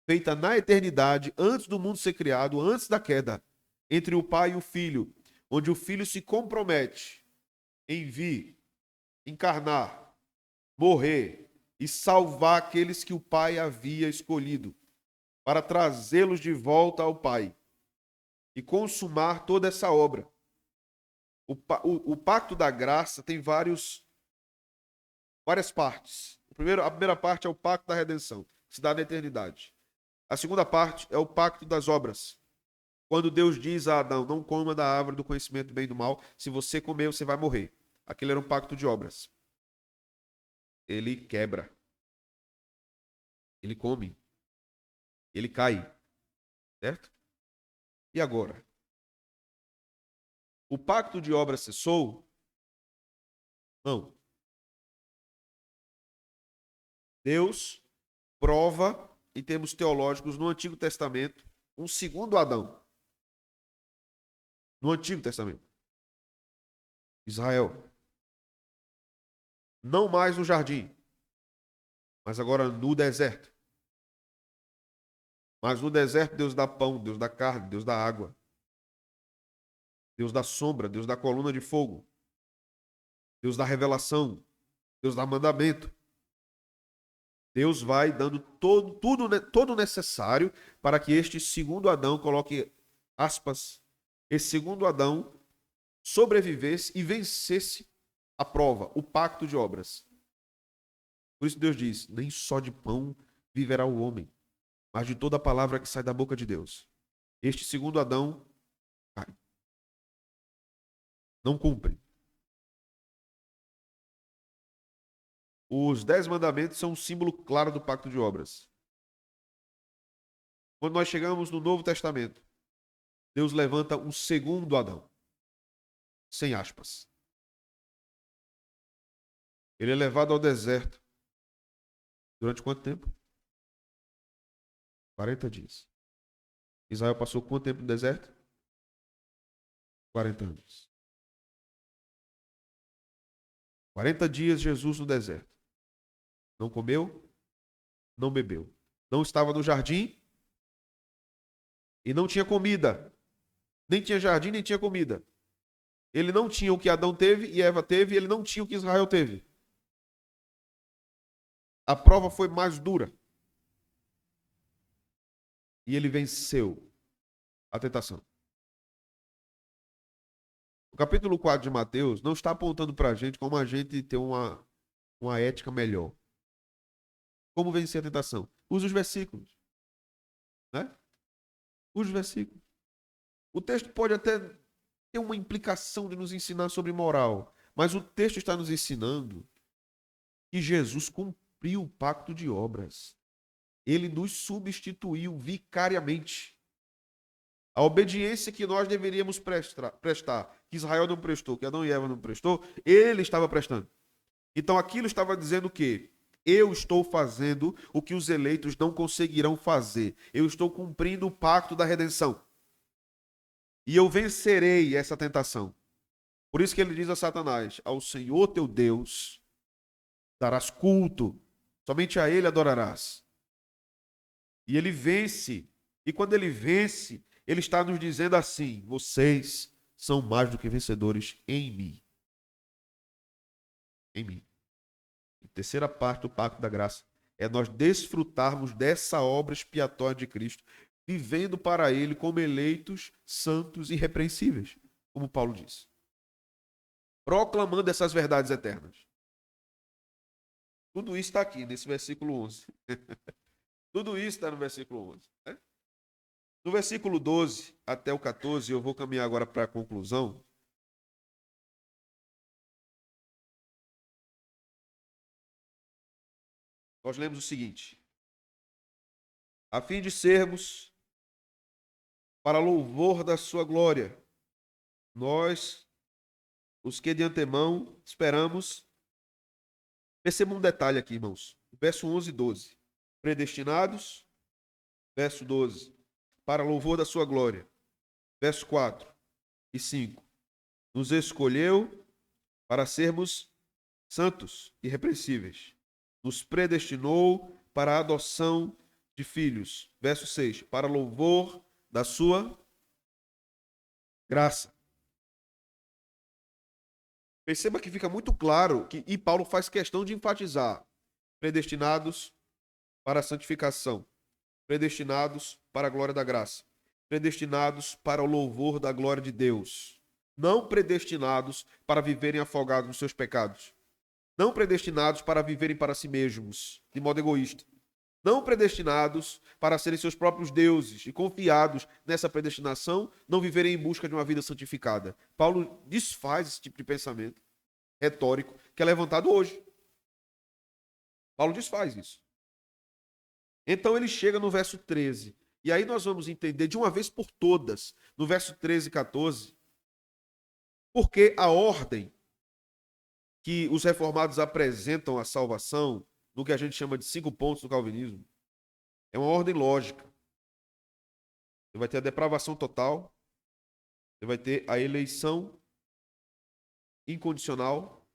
feita na eternidade, antes do mundo ser criado, antes da queda, entre o Pai e o Filho, onde o Filho se compromete em vir, encarnar, morrer e salvar aqueles que o Pai havia escolhido, para trazê-los de volta ao Pai e consumar toda essa obra. O pacto da graça tem várias partes. A primeira parte é o pacto da redenção, que se dá na eternidade. A segunda parte é o pacto das obras. Quando Deus diz a Adão, não coma da árvore do conhecimento do bem e do mal, se você comer, você vai morrer. Aquele era um pacto de obras. Ele quebra. Ele come. Ele cai. Certo? E agora? O pacto de obras cessou? Não. Deus prova, em termos teológicos, no Antigo Testamento, um segundo Adão. No Antigo Testamento. Israel. Não mais no jardim, mas agora no deserto. Mas no deserto Deus dá pão, Deus dá carne, Deus dá água. Deus dá sombra, Deus dá coluna de fogo. Deus dá revelação, Deus dá mandamento. Deus vai dando todo necessário para que este segundo Adão, coloque aspas, esse segundo Adão sobrevivesse e vencesse a prova, o pacto de obras. Por isso Deus diz, nem só de pão viverá o homem, mas de toda a palavra que sai da boca de Deus. Este segundo Adão cai. Não cumpre. Os 10 mandamentos são um símbolo claro do pacto de obras. Quando nós chegamos no Novo Testamento, Deus levanta um segundo Adão. Sem aspas. Ele é levado ao deserto. Durante quanto tempo? 40 dias. Israel passou quanto tempo no deserto? 40 anos. 40 dias Jesus no deserto. Não comeu, não bebeu. Não estava no jardim e não tinha comida. Nem tinha jardim, nem tinha comida. Ele não tinha o que Adão teve e Eva teve, e ele não tinha o que Israel teve. A prova foi mais dura. E ele venceu a tentação. O capítulo 4 de Mateus não está apontando para a gente como a gente ter uma ética melhor. Como vencer a tentação? Use os versículos. Né? Use os versículos. O texto pode até ter uma implicação de nos ensinar sobre moral, mas o texto está nos ensinando que Jesus cumpriu o pacto de obras. Ele nos substituiu vicariamente. A obediência que nós deveríamos prestar, que Israel não prestou, que Adão e Eva não prestou, ele estava prestando. Então aquilo estava dizendo que eu estou fazendo o que os eleitos não conseguirão fazer. Eu estou cumprindo o pacto da redenção. E eu vencerei essa tentação. Por isso que ele diz a Satanás: ao Senhor teu Deus darás culto, somente a ele adorarás. E ele vence. E quando ele vence, ele está nos dizendo assim: vocês são mais do que vencedores em mim. Em mim. A terceira parte do pacto da graça é nós desfrutarmos dessa obra expiatória de Cristo, vivendo para ele como eleitos, santos e irrepreensíveis, como Paulo diz. Proclamando essas verdades eternas. Tudo isso está aqui, nesse versículo 11. Tudo isso está no versículo 11. Né? No versículo 12 até o 14, eu vou caminhar agora para a conclusão. Nós lemos o seguinte: a fim de sermos para louvor da sua glória, nós, os que de antemão esperamos. Perceba um detalhe aqui, irmãos. Verso 11 e 12. Predestinados. Verso 12. Para louvor da sua glória. Verso 4 e 5. Nos escolheu para sermos santos e irrepreensíveis. Nos predestinou para a adoção de filhos. Verso 6. Para louvor da sua graça. Perceba que fica muito claro que, e Paulo faz questão de enfatizar, predestinados para a santificação, predestinados para a glória da graça, predestinados para o louvor da glória de Deus, não predestinados para viverem afogados nos seus pecados, não predestinados para viverem para si mesmos, de modo egoísta, não predestinados para serem seus próprios deuses e confiados nessa predestinação, não viverem em busca de uma vida santificada. Paulo desfaz esse tipo de pensamento retórico que é levantado hoje. Paulo desfaz isso. Então ele chega no verso 13. E aí nós vamos entender de uma vez por todas, no verso 13 e 14, porque a ordem que os reformados apresentam à salvação, no que a gente chama de 5 pontos do calvinismo, é uma ordem lógica. Você vai ter a depravação total, você vai ter a eleição incondicional,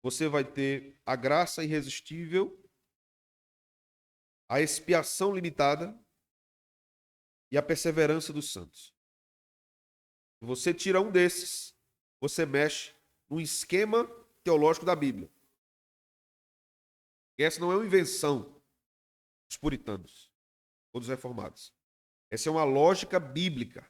você vai ter a graça irresistível, a expiação limitada e a perseverança dos santos. Se você tira um desses, você mexe no esquema teológico da Bíblia. E essa não é uma invenção dos puritanos ou dos reformados. Essa é uma lógica bíblica.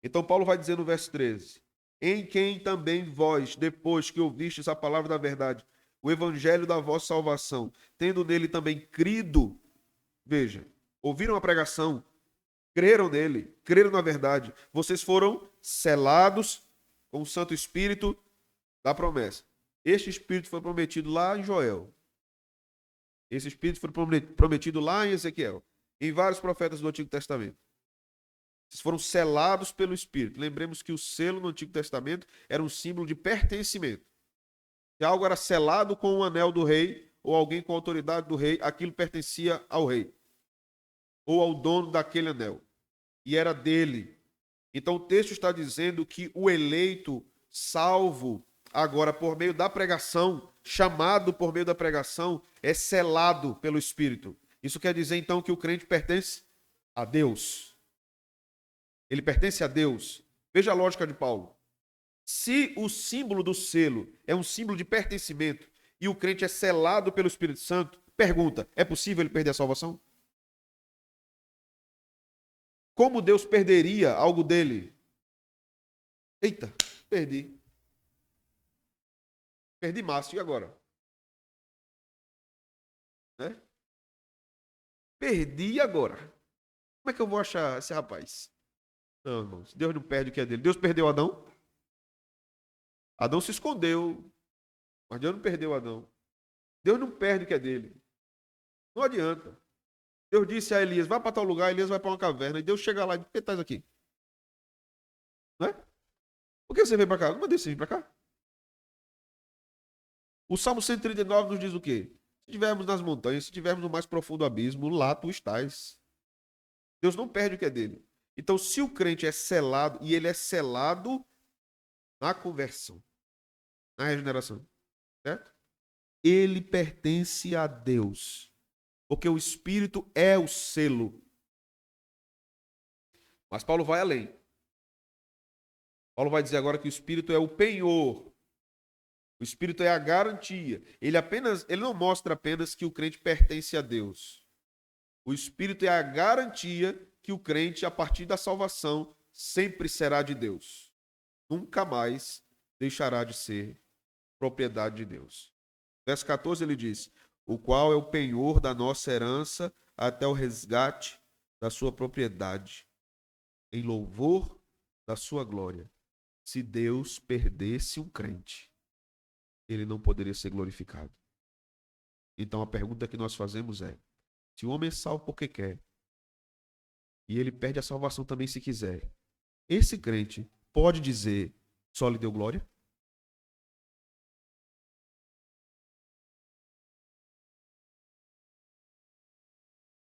Então Paulo vai dizer no verso 13: em quem também vós, depois que ouvistes a palavra da verdade, o evangelho da vossa salvação, tendo nele também crido, veja, ouviram a pregação, creram nele, creram na verdade, vocês foram selados com o Santo Espírito da promessa. Este Espírito foi prometido lá em Joel. Esse Espírito foi prometido lá em Ezequiel, em vários profetas do Antigo Testamento. Vocês foram selados pelo Espírito. Lembremos que o selo no Antigo Testamento era um símbolo de pertencimento. Se algo era selado com o anel do rei, ou alguém com a autoridade do rei, aquilo pertencia ao rei, ou ao dono daquele anel, e era dele. Então o texto está dizendo que o eleito, salvo agora por meio da pregação, chamado por meio da pregação, é selado pelo Espírito. Isso quer dizer então que o crente pertence a Deus. Ele pertence a Deus. Veja a lógica de Paulo. Se o símbolo do selo é um símbolo de pertencimento e o crente é selado pelo Espírito Santo, pergunta, é possível ele perder a salvação? Como Deus perderia algo dele? Eita, perdi. Perdi Márcio, e agora? Né? Perdi agora. Como é que eu vou achar esse rapaz? Não, irmãos, Deus não perde o que é dele. Deus perdeu Adão? Adão se escondeu, mas Deus não perdeu Adão. Deus não perde o que é dele. Não adianta. Deus disse a Elias, vai para tal lugar, Elias vai para uma caverna, e Deus chega lá e diz, por que estás aqui? Não é? Por que você veio para cá? Não mandei você vir para cá. O Salmo 139 nos diz o quê? Se estivermos nas montanhas, se estivermos no mais profundo abismo, lá tu estás. Deus não perde o que é dele. Então, se o crente é selado, e ele é selado na conversão, na regeneração, certo? Ele pertence a Deus, porque o Espírito é o selo. Mas Paulo vai além. Paulo vai dizer agora que o Espírito é o penhor. O Espírito é a garantia. Ele não mostra apenas que o crente pertence a Deus. O Espírito é a garantia que o crente, a partir da salvação, sempre será de Deus. Nunca mais deixará de ser propriedade de Deus. Verso 14 ele diz, o qual é o penhor da nossa herança até o resgate da sua propriedade, em louvor da sua glória. Se Deus perdesse um crente, ele não poderia ser glorificado. Então a pergunta que nós fazemos é, se o homem é salvo porque quer, e ele perde a salvação também se quiser, esse crente pode dizer, só lhe deu glória?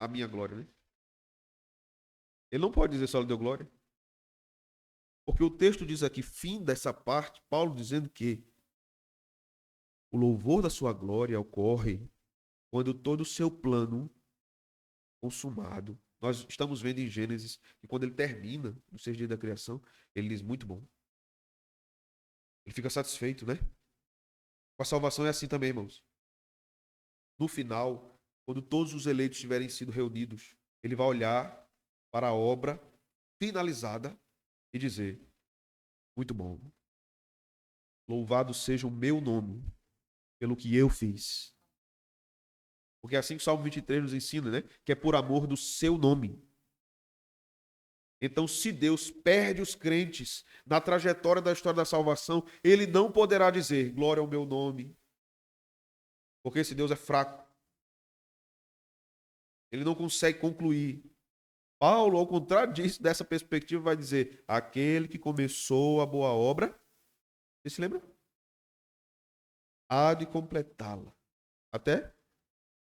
A minha glória, né? Ele não pode dizer só lhe deu glória. Porque o texto diz aqui, fim dessa parte, Paulo dizendo que o louvor da sua glória ocorre quando todo o seu plano consumado. Nós estamos vendo em Gênesis que quando ele termina os 6 dias da criação, ele diz muito bom. Ele fica satisfeito, né? Com a salvação é assim também, irmãos. No final, quando todos os eleitos tiverem sido reunidos, ele vai olhar para a obra finalizada e dizer, muito bom. Louvado seja o meu nome pelo que eu fiz. Porque é assim que o Salmo 23 nos ensina, né? Que é por amor do seu nome. Então, se Deus perde os crentes na trajetória da história da salvação, ele não poderá dizer, glória ao meu nome. Porque esse Deus é fraco. Ele não consegue concluir. Paulo, ao contrário disso, dessa perspectiva, vai dizer, aquele que começou a boa obra, você se lembra? Há de completá-la.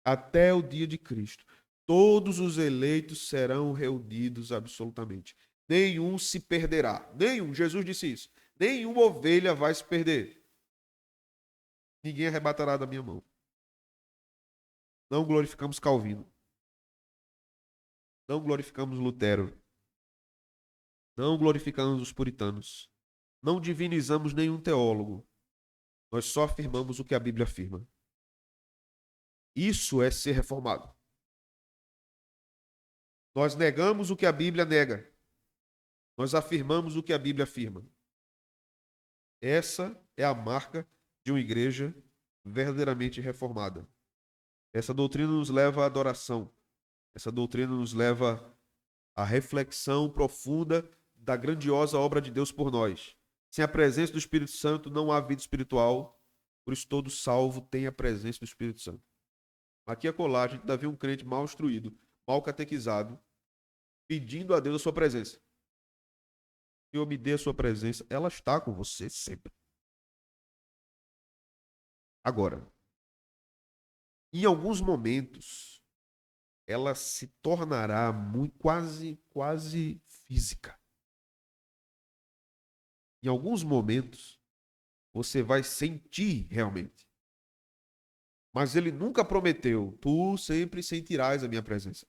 Até o dia de Cristo. Todos os eleitos serão reunidos absolutamente. Nenhum se perderá. Nenhum, Jesus disse isso. Nenhuma ovelha vai se perder. Ninguém arrebatará da minha mão. Não glorificamos Calvino. Não glorificamos Lutero. Não glorificamos os puritanos. Não divinizamos nenhum teólogo. Nós só afirmamos o que a Bíblia afirma. Isso é ser reformado. Nós negamos o que a Bíblia nega. Nós afirmamos o que a Bíblia afirma. Essa é a marca de uma igreja verdadeiramente reformada. Essa doutrina nos leva à adoração. Essa doutrina nos leva à reflexão profunda da grandiosa obra de Deus por nós. Sem a presença do Espírito Santo não há vida espiritual, por isso todo salvo tem a presença do Espírito Santo. Aqui a colagem, ainda vê um crente mal instruído, mal catequizado, pedindo a Deus a sua presença. Senhor, me dê a sua presença. Ela está com você sempre. Agora, em alguns momentos, ela se tornará muito, quase física. Em alguns momentos, você vai sentir realmente. Mas ele nunca prometeu, tu sempre sentirás a minha presença.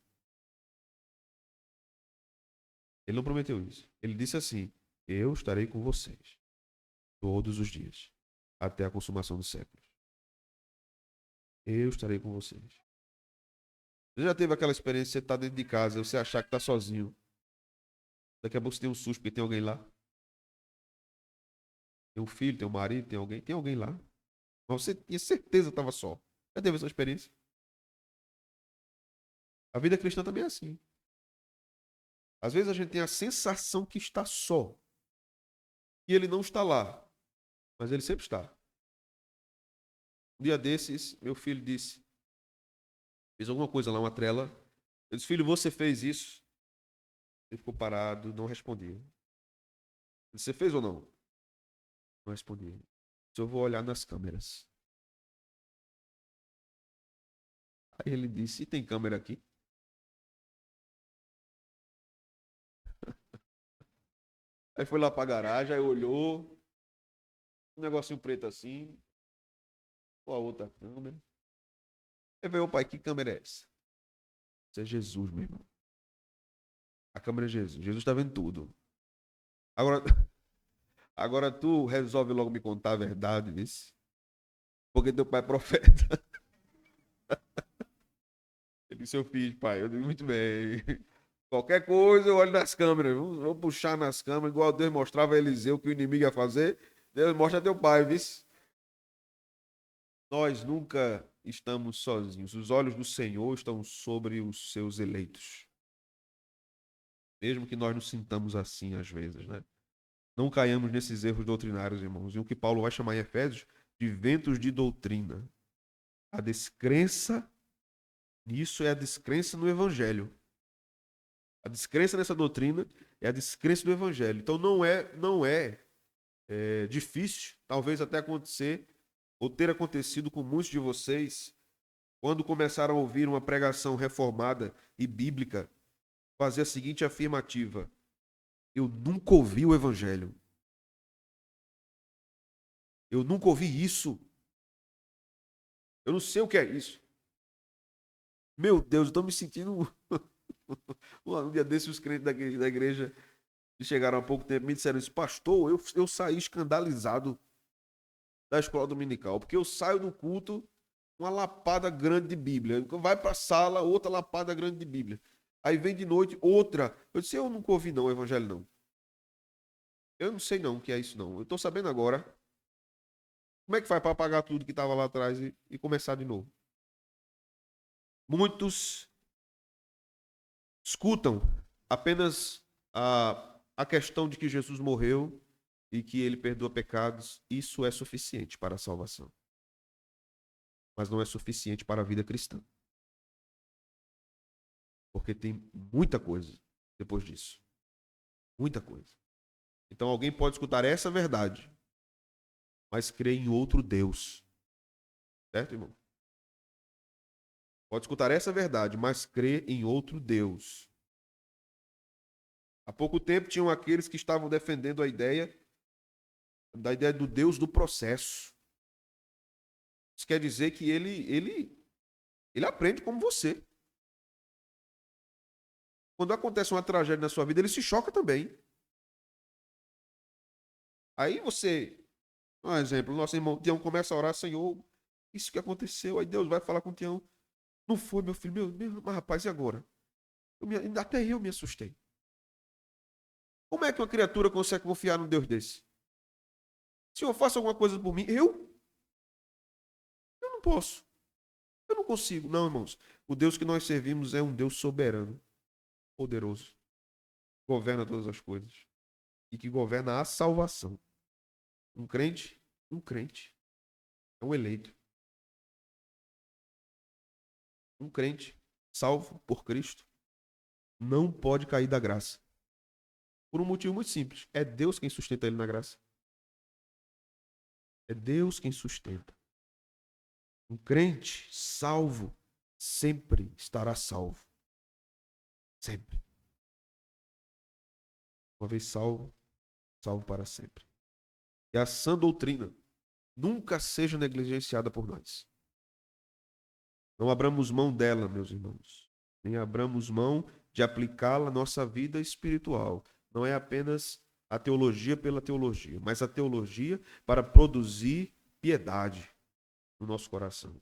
Ele não prometeu isso. Ele disse assim, eu estarei com vocês todos os dias, até a consumação dos séculos. Eu estarei com vocês. Você já teve aquela experiência de você estar dentro de casa, você achar que está sozinho. Daqui a pouco você tem um susto porque tem alguém lá. Tem um filho, tem um marido, tem alguém lá. Mas você tinha certeza que estava só. Já teve essa experiência? A vida cristã também é assim. Às vezes a gente tem a sensação que está só. E ele não está lá. Mas ele sempre está. Um dia desses, meu filho disse, fez alguma coisa lá, uma trela. Eu disse, filho, você fez isso? Ele ficou parado, não respondia. Eu disse, você fez ou não? Não respondia. Eu vou olhar nas câmeras. Aí ele disse, e tem câmera aqui? Aí foi lá pra garagem, aí olhou, um negocinho preto assim, com a outra câmera. Aí veio, pai, que câmera é essa? Isso é Jesus, meu irmão. A câmera é Jesus. Jesus tá vendo tudo. Agora, agora tu resolve logo me contar a verdade, vice? Porque teu pai é profeta. Ele disse, eu fiz, pai. Eu digo, muito bem. Qualquer coisa eu olho nas câmeras. Vou puxar nas câmeras, igual Deus mostrava a Eliseu que o inimigo ia fazer. Deus mostra a teu pai, vice? Nós nunca estamos sozinhos. Os olhos do Senhor estão sobre os seus eleitos. Mesmo que nós nos sintamos assim às vezes, né? Não caiamos nesses erros doutrinários, irmãos. E o que Paulo vai chamar em Efésios de ventos de doutrina. A descrença nisso é a descrença no Evangelho. A descrença nessa doutrina é a descrença do Evangelho. Então não é difícil, talvez até acontecer, ou ter acontecido com muitos de vocês, quando começaram a ouvir uma pregação reformada e bíblica, fazer a seguinte afirmativa: eu nunca ouvi o Evangelho. Eu nunca ouvi isso. Eu não sei o que é isso. Meu Deus, eu estou me sentindo. Um dia desses, os crentes da igreja que chegaram há pouco tempo me disseram isso, pastor, eu saí escandalizado da escola dominical, porque eu saio do culto uma lapada grande de Bíblia. Vai para a sala, outra lapada grande de Bíblia. Aí vem de noite outra. Eu disse, eu nunca ouvi não o evangelho não. Eu não sei não o que é isso não. Eu estou sabendo agora. Como é que faz para apagar tudo que estava lá atrás e começar de novo? Muitos escutam apenas a questão de que Jesus morreu e que ele perdoa pecados. Isso é suficiente para a salvação. Mas não é suficiente para a vida cristã. Porque tem muita coisa depois disso. Muita coisa. Então alguém pode escutar essa verdade, mas crer em outro Deus. Certo, irmão? Pode escutar essa verdade, mas crer em outro Deus. Há pouco tempo tinham aqueles que estavam defendendo a ideia da ideia do Deus do processo. Isso quer dizer que ele aprende como você. Quando acontece uma tragédia na sua vida, ele se choca também. Aí você, um exemplo, nosso irmão Tião começa a orar, Senhor, isso que aconteceu, aí Deus vai falar com o Tião. Não foi, meu filho, mas rapaz, e agora? Até eu me assustei. Como é que uma criatura consegue confiar num Deus desse? Senhor, faça alguma coisa por mim. Eu não posso. Eu não consigo. Não, irmãos. O Deus que nós servimos é um Deus soberano, poderoso, governa todas as coisas e que governa a salvação. Um crente, é um eleito. Um crente salvo por Cristo não pode cair da graça. Por um motivo muito simples. É Deus quem sustenta ele na graça. É Deus quem sustenta. Um crente salvo sempre estará salvo. Sempre. Uma vez salvo, salvo para sempre. E a sã doutrina nunca seja negligenciada por nós. Não abramos mão dela, meus irmãos. Nem abramos mão de aplicá-la à nossa vida espiritual. Não é apenas a teologia pela teologia, mas a teologia para produzir piedade no nosso coração.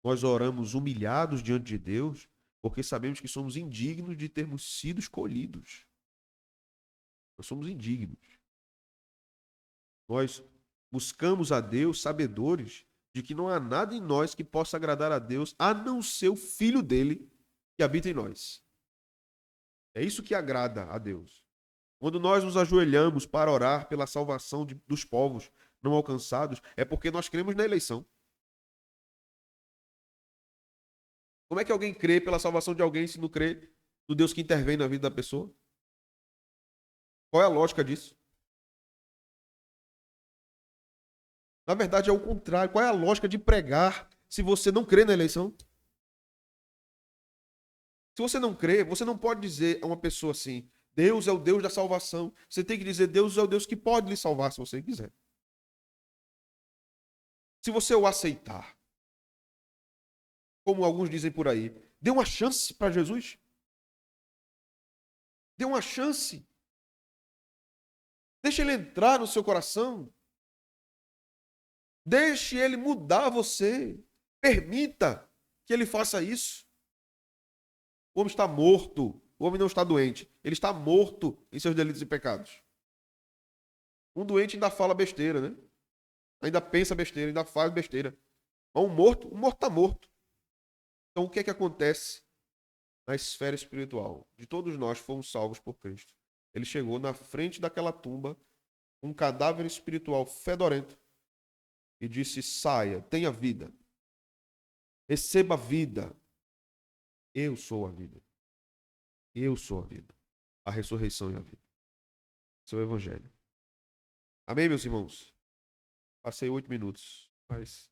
Nós oramos humilhados diante de Deus, porque sabemos que somos indignos de termos sido escolhidos. Nós somos indignos. Nós buscamos a Deus sabedores de que não há nada em nós que possa agradar a Deus, a não ser o Filho dele que habita em nós. É isso que agrada a Deus. Quando nós nos ajoelhamos para orar pela salvação dos povos não alcançados, é porque nós cremos na eleição. Como é que alguém crê pela salvação de alguém se não crê no Deus que intervém na vida da pessoa? Qual é a lógica disso? Na verdade, é o contrário. Qual é a lógica de pregar se você não crê na eleição? Se você não crê, você não pode dizer a uma pessoa assim: Deus é o Deus da salvação. Você tem que dizer: Deus é o Deus que pode lhe salvar se você quiser. Se você o aceitar, como alguns dizem por aí, dê uma chance para Jesus. Dê uma chance. Deixe ele entrar no seu coração. Deixe ele mudar você. Permita que ele faça isso. O homem está morto. O homem não está doente. Ele está morto em seus delitos e pecados. Um doente ainda fala besteira, né? Ainda pensa besteira, ainda faz besteira. Mas o morto está morto. Então o que é que acontece na esfera espiritual? De todos nós fomos salvos por Cristo. Ele chegou na frente daquela tumba, um cadáver espiritual fedorento, e disse: saia, tenha vida. Receba a vida. Eu sou a vida. Eu sou a vida. A ressurreição e a vida. Esse é o Evangelho. Amém, meus irmãos? Passei 8 minutos. Mas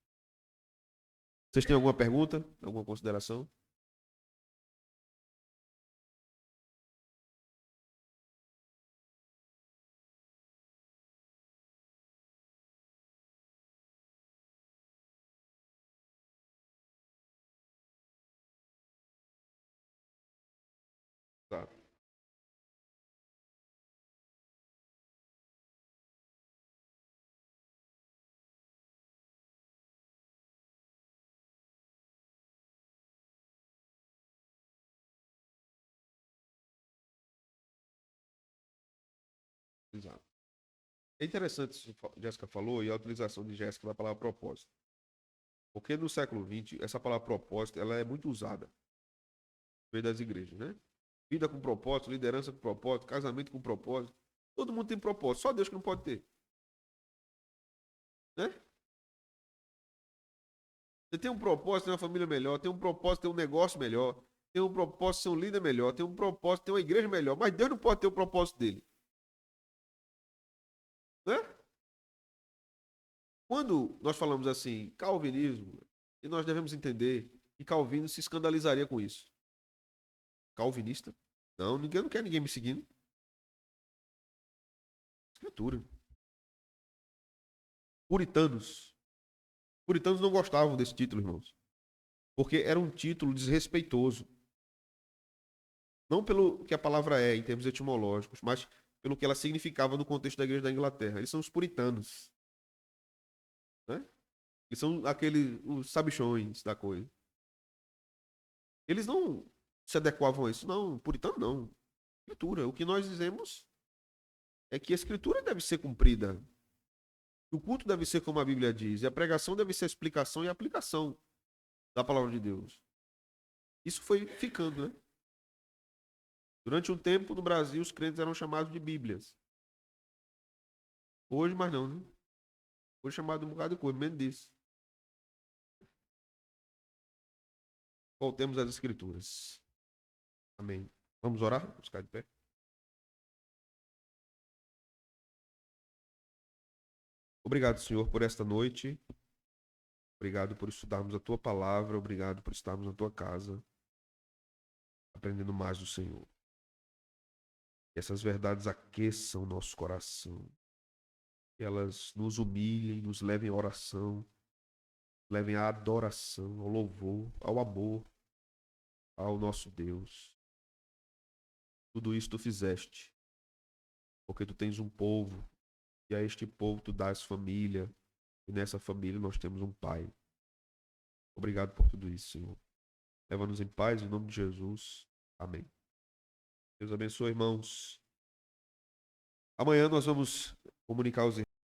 vocês têm alguma pergunta? Alguma consideração? Tá. Exato. É interessante isso que a Jéssica falou e a utilização de Jéssica da palavra propósito. Porque no século XX, essa palavra propósito ela é muito usada no meio das igrejas, né? Vida com propósito, liderança com propósito, casamento com propósito. Todo mundo tem propósito, só Deus que não pode ter. Né? Você tem um propósito, ter uma família melhor, tem um propósito, ter um negócio melhor, tem um propósito, ser um líder melhor, tem um propósito, ter uma igreja melhor, mas Deus não pode ter o propósito dele. Né? Quando nós falamos assim, calvinismo, e nós devemos entender que Calvino se escandalizaria com isso. Calvinista? Não, ninguém não quer ninguém me seguindo. Escritura. Puritanos. Puritanos não gostavam desse título, irmãos. Porque era um título desrespeitoso. Não pelo que a palavra é, em termos etimológicos, mas pelo que ela significava no contexto da igreja da Inglaterra. Eles são os puritanos. Né? Eles são aqueles, os sabichões da coisa. Eles não se adequavam a isso. Não, puritano não. Escritura. O que nós dizemos é que a escritura deve ser cumprida. O culto deve ser como a Bíblia diz. E a pregação deve ser a explicação e a aplicação da palavra de Deus. Isso foi ficando, né? Durante um tempo, no Brasil, os crentes eram chamados de Bíblias. Hoje, mais não, né? Hoje é chamado de um bocado de coisa, menos disso. Voltemos às Escrituras. Amém. Vamos orar? Vamos ficar de pé. Obrigado, Senhor, por esta noite. Obrigado por estudarmos a tua palavra. Obrigado por estarmos na tua casa, aprendendo mais do Senhor. Que essas verdades aqueçam o nosso coração. Que elas nos humilhem, nos levem à oração, levem à adoração, ao louvor, ao amor, ao nosso Deus. Tudo isso tu fizeste, porque tu tens um povo, e a este povo tu dás família, e nessa família nós temos um Pai. Obrigado por tudo isso, Senhor. Leva-nos em paz, em nome de Jesus. Amém. Deus abençoe, irmãos. Amanhã nós vamos comunicar aos irmãos